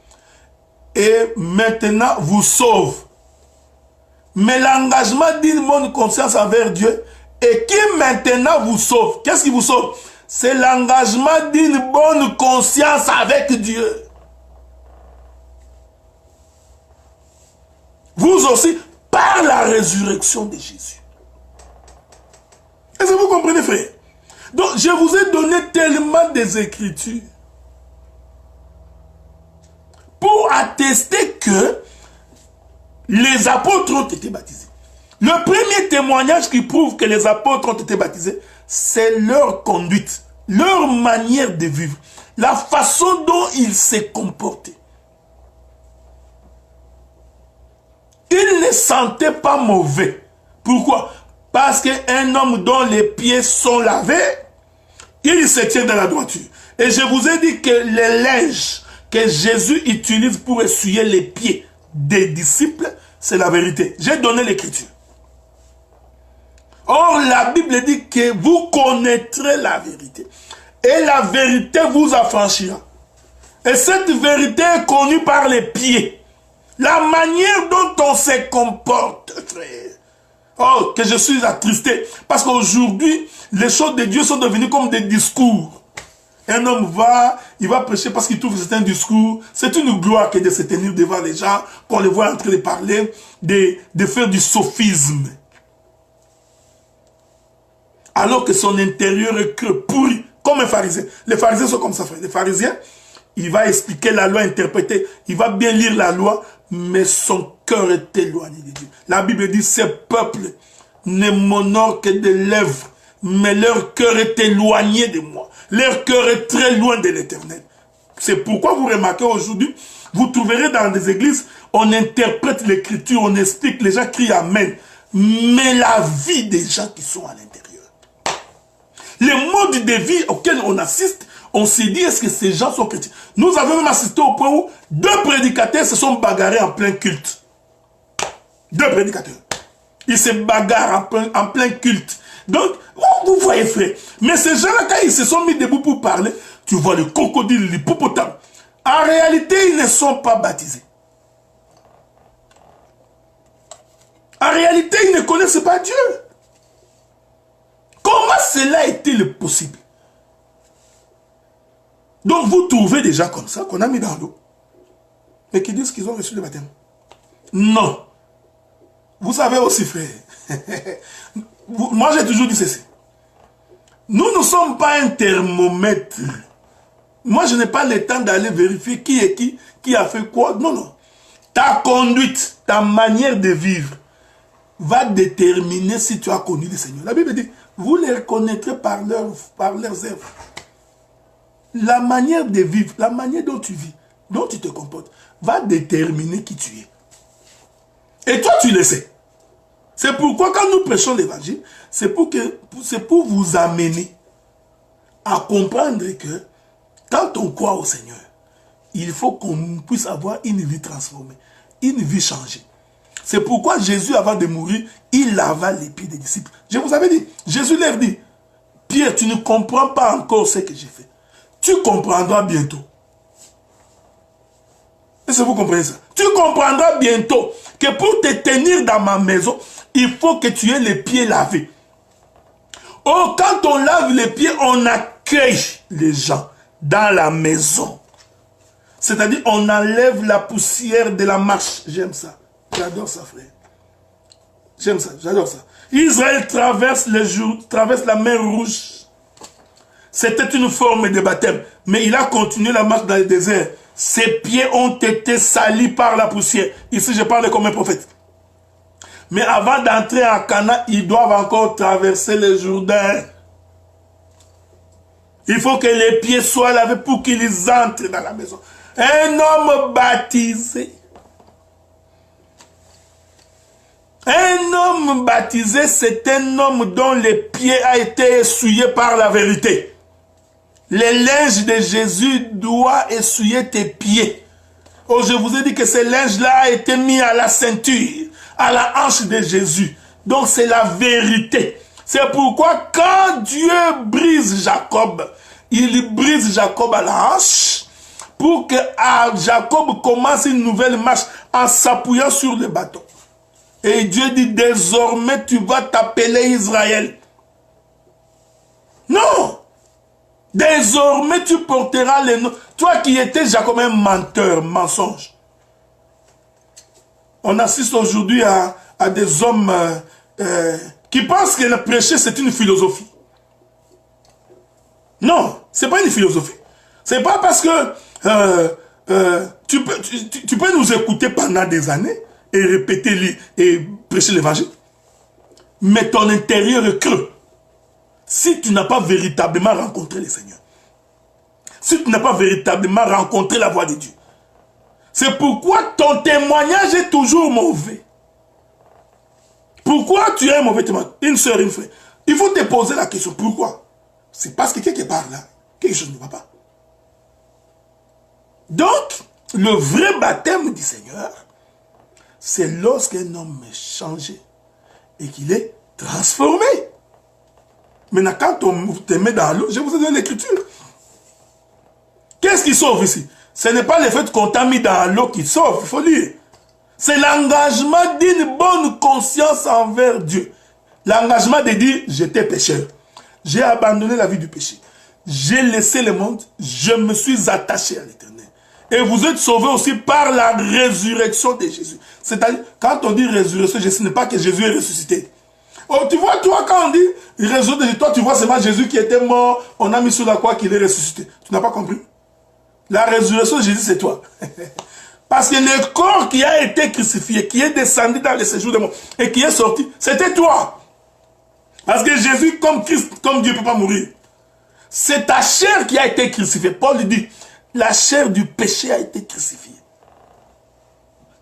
Et maintenant, vous sauve. Mais l'engagement d'une bonne conscience envers Dieu et qui maintenant vous sauve. Qu'est-ce qui vous sauve? C'est l'engagement d'une bonne conscience avec Dieu. Vous aussi, par la résurrection de Jésus. Est-ce que vous comprenez, frère? Donc, je vous ai donné tellement des écritures pour attester que les apôtres ont été baptisés. Le premier témoignage qui prouve que les apôtres ont été baptisés, c'est leur conduite, leur manière de vivre, la façon dont ils se comportaient. Ils ne sentaient pas mauvais. Pourquoi? Parce qu'un homme dont les pieds sont lavés, il se tient dans la droiture. Et je vous ai dit que les linges que Jésus utilise pour essuyer les pieds des disciples, c'est la vérité. J'ai donné l'écriture. Or, la Bible dit que vous connaîtrez la vérité. Et la vérité vous affranchira. Et cette vérité est connue par les pieds. La manière dont on se comporte, frère. Oh, que je suis attristé. Parce qu'aujourd'hui, les choses de Dieu sont devenues comme des discours. Un homme va, il va prêcher parce qu'il trouve que c'est un discours. C'est une gloire que de se tenir devant les gens, qu'on les voit en train de parler, de faire du sophisme. Alors que son intérieur est creux, pourri, comme un pharisien. Les pharisiens sont comme ça, frère. Les pharisiens, il va expliquer la loi, interpréter, il va bien lire la loi, mais son cœur est éloigné de Dieu. La Bible dit, ces peuples ne m'honorent que de lèvres, mais leur cœur est éloigné de moi. Leur cœur est très loin de l'Éternel. C'est pourquoi vous remarquez aujourd'hui, vous trouverez dans des églises, on interprète l'écriture, on explique, les gens crient Amen. Mais la vie des gens qui sont à l'intérieur, Les modes de vie auxquels on assiste, on s'est dit, est-ce que ces gens sont chrétiens? Nous avons même assisté au point où 2 prédicateurs se sont bagarrés en plein culte. 2 prédicateurs. Ils se bagarrent en plein culte. Donc, vous voyez, frère. Mais ces gens-là, quand ils se sont mis debout pour parler, tu vois le crocodile, l'hippopotame. En réalité, ils ne sont pas baptisés. En réalité, ils ne connaissent pas Dieu. Comment cela est-il possible? Donc, vous trouvez des gens comme ça, qu'on a mis dans l'eau, mais qui disent qu'ils ont reçu le baptême. Non. Vous savez aussi, frère. Moi, j'ai toujours dit ceci. Nous ne sommes pas un thermomètre. Moi, je n'ai pas le temps d'aller vérifier qui est qui a fait quoi. Non, non. Ta conduite, ta manière de vivre va déterminer si tu as connu le Seigneur. La Bible dit, vous les reconnaîtrez par leurs œuvres. La manière de vivre, la manière dont tu vis, dont tu te comportes, va déterminer qui tu es. Et toi, tu le sais. C'est pourquoi quand nous prêchons l'évangile, c'est pour vous amener à comprendre que quand on croit au Seigneur, il faut qu'on puisse avoir une vie transformée, une vie changée. C'est pourquoi Jésus, avant de mourir, il lava les pieds des disciples. Je vous avais dit, Jésus leur dit, Pierre, tu ne comprends pas encore ce que j'ai fait. Tu comprendras bientôt. Est-ce que vous comprenez ça? Tu comprendras bientôt que pour te tenir dans ma maison, il faut que tu aies les pieds lavés. Oh, quand on lave les pieds, on accueille les gens dans la maison. C'est-à-dire, on enlève la poussière de la marche. J'aime ça. J'adore ça, frère. J'aime ça, j'adore ça. Israël traverse la mer Rouge. C'était une forme de baptême. Mais il a continué la marche dans le désert. Ses pieds ont été salis par la poussière. Ici, je parle comme un prophète. Mais avant d'entrer à Cana, ils doivent encore traverser le Jourdain. Il faut que les pieds soient lavés pour qu'ils entrent dans la maison. Un homme baptisé. Un homme baptisé, c'est un homme dont les pieds ont été essuyés par la vérité. Le linge de Jésus doit essuyer tes pieds. Oh, je vous ai dit que ce linge-là a été mis à la ceinture, à la hanche de Jésus. Donc c'est la vérité. C'est pourquoi quand Dieu brise Jacob, il brise Jacob à la hanche pour que Jacob commence une nouvelle marche en s'appuyant sur le bâton. Et Dieu dit, désormais tu vas t'appeler Israël. Non! Désormais tu porteras les noms. Toi qui étais Jacob, un menteur, mensonge. On assiste aujourd'hui à des hommes qui pensent que le prêcher c'est une philosophie. Non, c'est pas une philosophie. C'est pas parce que tu peux nous écouter pendant des années et répéter et prêcher l'évangile. Mais ton intérieur est creux. Si tu n'as pas véritablement rencontré le Seigneur. Si tu n'as pas véritablement rencontré la voix de Dieu. C'est pourquoi ton témoignage est toujours mauvais. Pourquoi tu es un mauvais témoignage? Une soeur, une frère. Il faut te poser la question. Pourquoi? C'est parce que quelque part là, quelque chose ne va pas. Donc, le vrai baptême du Seigneur, c'est lorsqu'un homme est changé et qu'il est transformé. Maintenant, quand on te met dans l'eau, je vous ai donné l'écriture. Qu'est-ce qui sauve ici? Ce n'est pas le fait qu'on t'a mis dans l'eau qui sauve, il faut lire. C'est l'engagement d'une bonne conscience envers Dieu. L'engagement de dire, j'étais pécheur. J'ai abandonné la vie du péché. J'ai laissé le monde. Je me suis attaché à l'Éternel. Et vous êtes sauvés aussi par la résurrection de Jésus. C'est-à-dire, quand on dit résurrection, ce n'est pas que Jésus est ressuscité. Oh, tu vois, toi, quand on dit résurrection de Jésus, toi, tu vois seulement Jésus qui était mort, on a mis sur la croix qu'il est ressuscité. Tu n'as pas compris? La résurrection de Jésus, c'est toi. Parce que le corps qui a été crucifié, qui est descendu dans le séjour de mort et qui est sorti, c'était toi. Parce que Jésus, comme Christ, comme Dieu ne peut pas mourir. C'est ta chair qui a été crucifiée. Paul dit, la chair du péché a été crucifiée.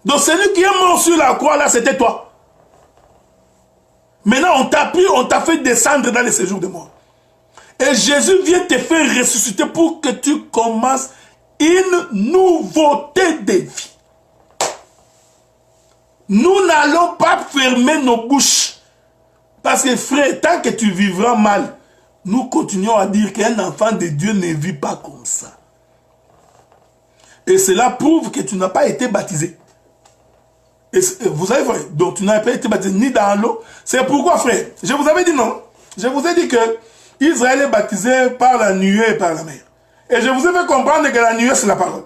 Donc celui qui est mort sur la croix, là, c'était toi. Maintenant, on t'a pris, on t'a fait descendre dans le séjour de mort. Et Jésus vient te faire ressusciter pour que tu commences une nouveauté de vie. Nous n'allons pas fermer nos bouches. Parce que frère, tant que tu vivras mal, nous continuons à dire qu'un enfant de Dieu ne vit pas comme ça. Et cela prouve que tu n'as pas été baptisé. Et vous savez, frère, donc tu n'as pas été baptisé ni dans l'eau. C'est pourquoi, frère, je vous avais dit non. Je vous ai dit que Israël est baptisé par la nuée et par la mer. Et je vous ai fait comprendre que la nuée, c'est la parole.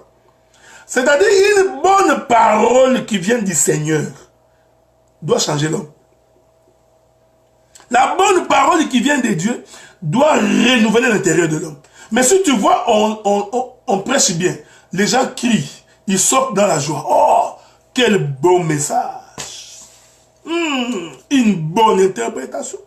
C'est-à-dire une bonne parole qui vient du Seigneur doit changer l'homme. La bonne parole qui vient de Dieu doit renouveler l'intérieur de l'homme. Mais si tu vois, on prêche bien. Les gens crient, ils sortent dans la joie. Oh, quel beau message. Une bonne interprétation.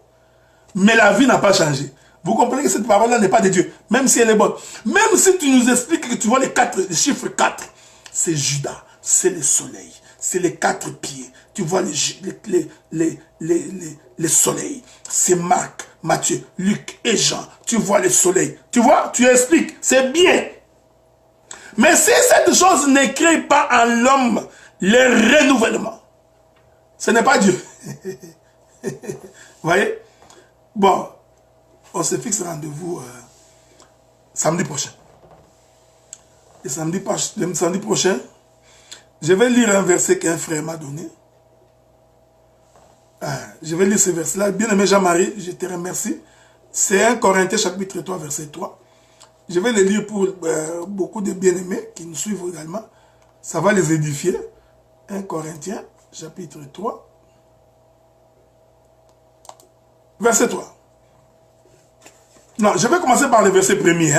Mais la vie n'a pas changé. Vous comprenez que cette parole-là n'est pas de Dieu, même si elle est bonne. Même si tu nous expliques que tu vois les chiffres 4, c'est Judas, c'est le soleil, c'est les 4 pieds. Tu vois les soleils. C'est Marc, Matthieu, Luc et Jean. Tu vois les soleils. Tu vois, tu expliques, c'est bien. Mais si cette chose ne crée pas en l'homme le renouvellement, ce n'est pas Dieu. Vous voyez? Bon, on se fixe rendez-vous samedi prochain. Et samedi prochain, je vais lire un verset qu'un frère m'a donné. Je vais lire ce verset-là. Bien-aimé Jean-Marie, je te remercie. C'est 1 Corinthiens chapitre 3, verset 3. Je vais le lire pour beaucoup de bien-aimés qui nous suivent également. Ça va les édifier. 1 Corinthiens chapitre 3, verset 3. Non, je vais commencer par le verset premier.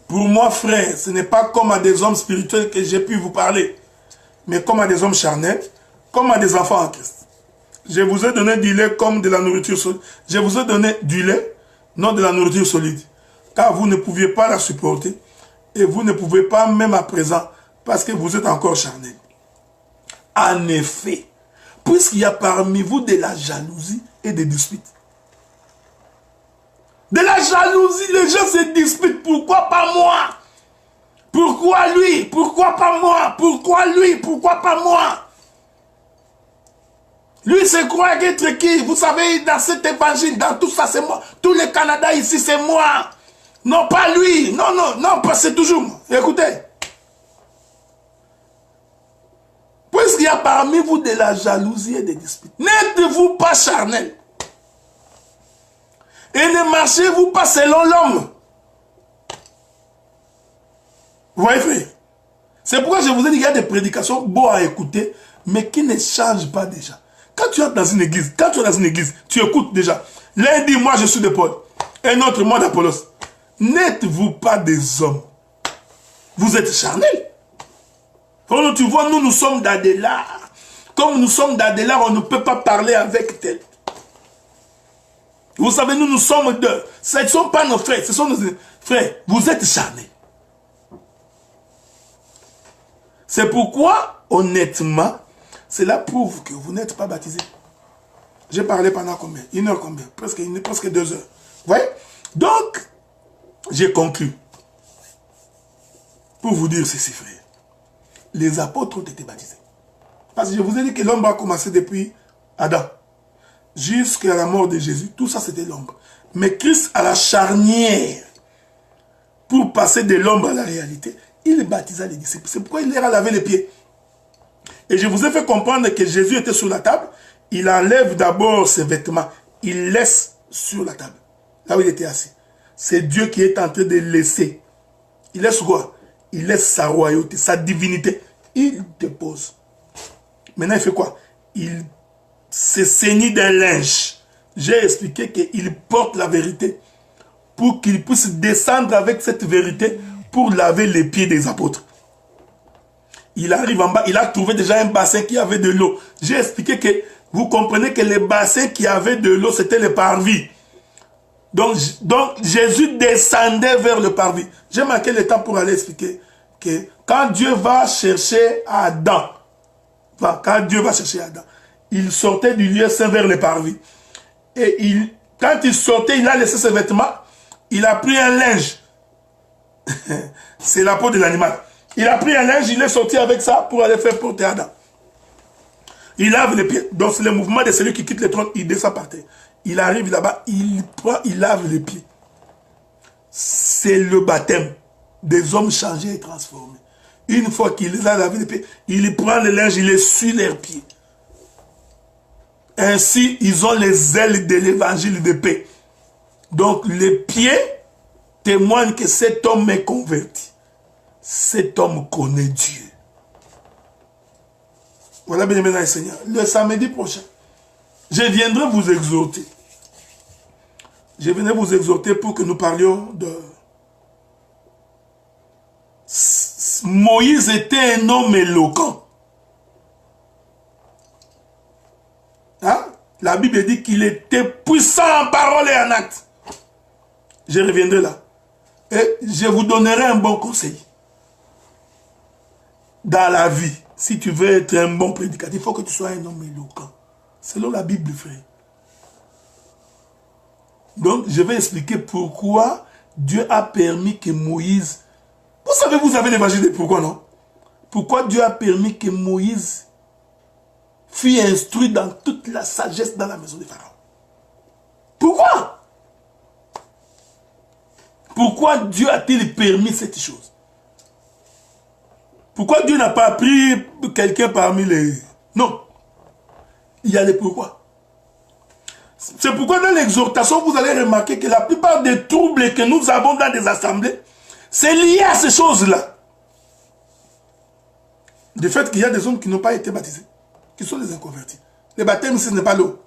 Pour moi, frère, ce n'est pas comme à des hommes spirituels que j'ai pu vous parler, mais comme à des hommes charnels, comme à des enfants en Christ. Je vous ai donné du lait comme de la nourriture solide. Je vous ai donné du lait, non de la nourriture solide, car vous ne pouviez pas la supporter, et vous ne pouvez pas même à présent, parce que vous êtes encore charnel. En effet, puisqu'il y a parmi vous de la jalousie et des disputes, de la jalousie, les gens se disputent. Pourquoi pas moi? Pourquoi lui? Pourquoi pas moi? Pourquoi lui? Pourquoi pas moi? Lui se croit être qui? Vous savez, dans cet évangile, dans tout ça, c'est moi. Tout le Canada ici, c'est moi. Non, pas lui. Non, non, non, c'est toujours moi. Écoutez. Puisqu'il y a parmi vous de la jalousie et des disputes, n'êtes-vous pas charnel? Et ne marchez-vous pas selon l'homme? Vous voyez, frère? C'est pourquoi je vous ai dit qu'il y a des prédications beaux à écouter, mais qui ne changent pas déjà. Quand tu es dans une église, tu écoutes déjà. L'un dit, moi je suis de Paul. Un autre, moi d'Apollos. N'êtes-vous pas des hommes? Vous êtes charnels. Quand tu vois, nous sommes dans des lards. Comme nous sommes dans des lards, on ne peut pas parler avec tel. Vous savez, nous sommes deux. Ce ne sont pas nos frères, ce sont nos frères. Vous êtes charnés. C'est pourquoi, honnêtement, cela prouve que vous n'êtes pas baptisés. J'ai parlé pendant combien? 1 heure combien? Presque 2 heures. Vous voyez? Donc, j'ai conclu. Pour vous dire ceci, frère. Les apôtres ont été baptisés. Parce que je vous ai dit que l'homme a commencé depuis Adam. Jusqu'à la mort de Jésus, tout ça c'était l'ombre. Mais Christ à la charnière, pour passer de l'ombre à la réalité, il baptisa les disciples. C'est pourquoi il leur a lavé les pieds. Et je vous ai fait comprendre que Jésus était sur la table. Il enlève d'abord ses vêtements. Il laisse sur la table. Là où il était assis. C'est Dieu qui est en train de laisser. Il laisse quoi? Il laisse sa royauté, sa divinité. Il dépose. Maintenant il fait quoi? Il se saignit d'un linge. J'ai expliqué qu'il porte la vérité pour qu'il puisse descendre avec cette vérité pour laver les pieds des apôtres. Il arrive en bas, il a trouvé déjà un bassin qui avait de l'eau. J'ai expliqué que vous comprenez que les bassins qui avaient de l'eau, c'était les parvis. Donc Jésus descendait vers le parvis. J'ai marqué le temps pour aller expliquer que quand Dieu va chercher Adam, il sortait du lieu saint vers le parvis. Et il Quand il sortait, il a laissé ses vêtements. Il a pris un linge. C'est la peau de l'animal. Il a pris un linge, il est sorti avec ça pour aller faire porter Adam. Il lave les pieds. Donc c'est le mouvement de celui qui quitte le trône, il descend par terre. Il arrive là-bas, il prend, il lave les pieds. C'est le baptême des hommes changés et transformés. Une fois qu'il les a lavé les pieds, il prend le linge, il essuie leurs pieds. Ainsi, ils ont les ailes de l'évangile de paix. Donc, les pieds témoignent que cet homme est converti. Cet homme connaît Dieu. Voilà, bien aimé dans le Seigneur. Le samedi prochain, je viendrai vous exhorter. Je viendrai vous exhorter pour que nous parlions de... Moïse était un homme éloquent. Hein? La Bible dit qu'il était puissant en parole et en acte. Je reviendrai là. Et je vous donnerai un bon conseil. Dans la vie, si tu veux être un bon prédicateur, il faut que tu sois un homme éloquent. Selon la Bible, frère. Donc, je vais expliquer pourquoi Dieu a permis que Moïse... vous avez l'évangile de pourquoi, non? Pourquoi Dieu a permis que Moïse fut instruit dans toute la sagesse dans la maison de Pharaon. Pourquoi? Pourquoi Dieu a-t-il permis cette chose? Pourquoi Dieu n'a pas pris quelqu'un parmi les... Non. Il y a les pourquoi. C'est pourquoi dans l'exhortation, vous allez remarquer que la plupart des troubles que nous avons dans des assemblées, c'est lié à ces choses-là. Du fait qu'il y a des hommes qui n'ont pas été baptisés, qui sont des inconvertis. Le baptême, ce n'est pas l'eau.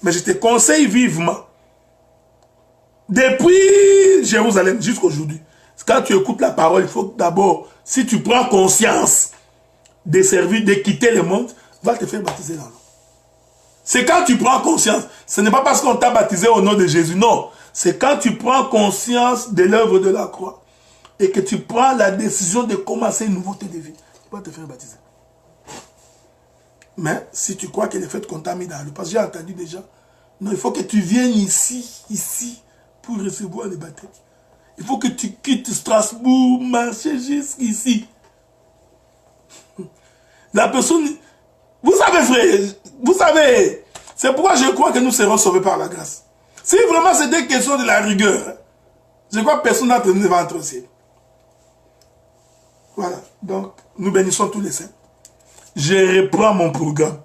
Mais je te conseille vivement, depuis Jérusalem jusqu'aujourd'hui, quand tu écoutes la parole, il faut d'abord, si tu prends conscience de servir, de quitter le monde, va te faire baptiser dans l'eau. C'est quand tu prends conscience. Ce n'est pas parce qu'on t'a baptisé au nom de Jésus, non. C'est quand tu prends conscience de l'œuvre de la croix et que tu prends la décision de commencer une nouveauté de vie. Tu vas te faire baptiser. Mais si tu crois que le fait qu'on t'a mis dans l'eau, parce que j'ai entendu déjà, non, il faut que tu viennes ici, pour recevoir le baptême. Il faut que tu quittes Strasbourg, marcher jusqu'ici. La personne... Vous savez, frère, vous savez, c'est pourquoi je crois que nous serons sauvés par la grâce. Si vraiment c'était question de la rigueur, je crois que personne n'a tenu devant notre ciel. Voilà, donc nous bénissons tous les saints. Je reprends mon programme.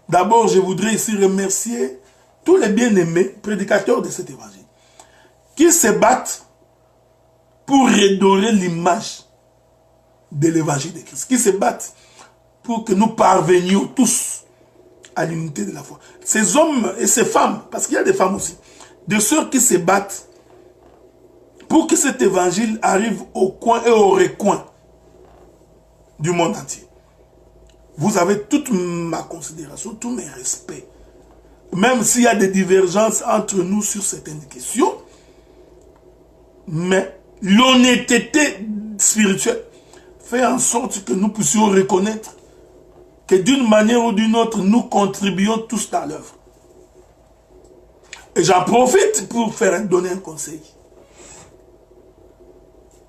D'abord, je voudrais ici remercier tous les bien-aimés prédicateurs de cet évangile qui se battent pour redorer l'image de l'évangile de Christ, qui se battent pour que nous parvenions tous à l'unité de la foi. Ces hommes et ces femmes, parce qu'il y a des femmes aussi, de ceux qui se battent pour que cet évangile arrive au coin et au recoin du monde entier. Vous avez toute ma considération, tous mes respects. Même s'il y a des divergences entre nous sur certaines questions, mais l'honnêteté spirituelle fait en sorte que nous puissions reconnaître que d'une manière ou d'une autre, nous contribuons tous dans l'œuvre. Et j'en profite pour donner un conseil.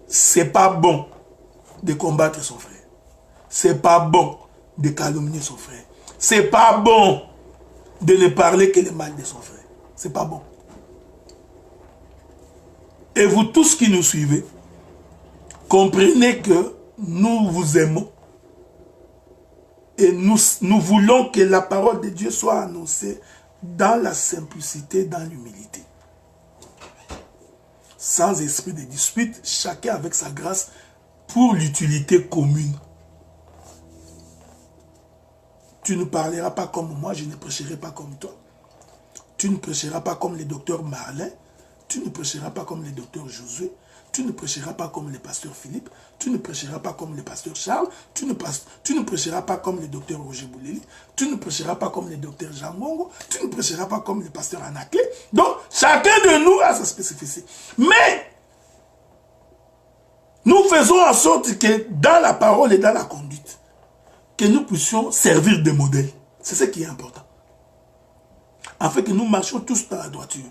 C'est pas bon de combattre son frère. C'est pas bon de calomnier son frère. C'est pas bon de ne parler que le mal de son frère. C'est pas bon. Et vous tous qui nous suivez, comprenez que nous vous aimons et nous voulons que la parole de Dieu soit annoncée dans la simplicité, dans l'humilité. Sans esprit de dispute, chacun avec sa grâce pour l'utilité commune. Tu ne parleras pas comme moi, je ne prêcherai pas comme toi. Tu ne prêcheras pas comme le docteur Marlin, tu ne prêcheras pas comme le docteur Josué, tu ne prêcheras pas comme le pasteur Philippe, tu ne prêcheras pas comme le pasteur Charles, tu ne prêcheras pas comme le docteur Roger Bouleli, tu ne prêcheras pas comme le docteur Jean Mongo, tu ne prêcheras pas comme le pasteur Anaké. Donc, chacun de nous a sa spécificité. Mais, nous faisons en sorte que dans la parole et dans la conduite, que nous puissions servir de modèle. C'est ce qui est important. afin que nous marchions tous dans la droiture.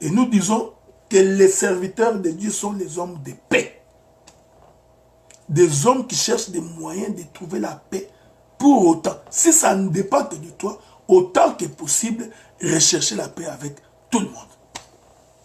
Et nous disons que les serviteurs de Dieu sont les hommes de paix. Des hommes qui cherchent des moyens de trouver la paix. Pour autant, si ça ne dépend que de toi, autant que possible, rechercher la paix avec tout le monde.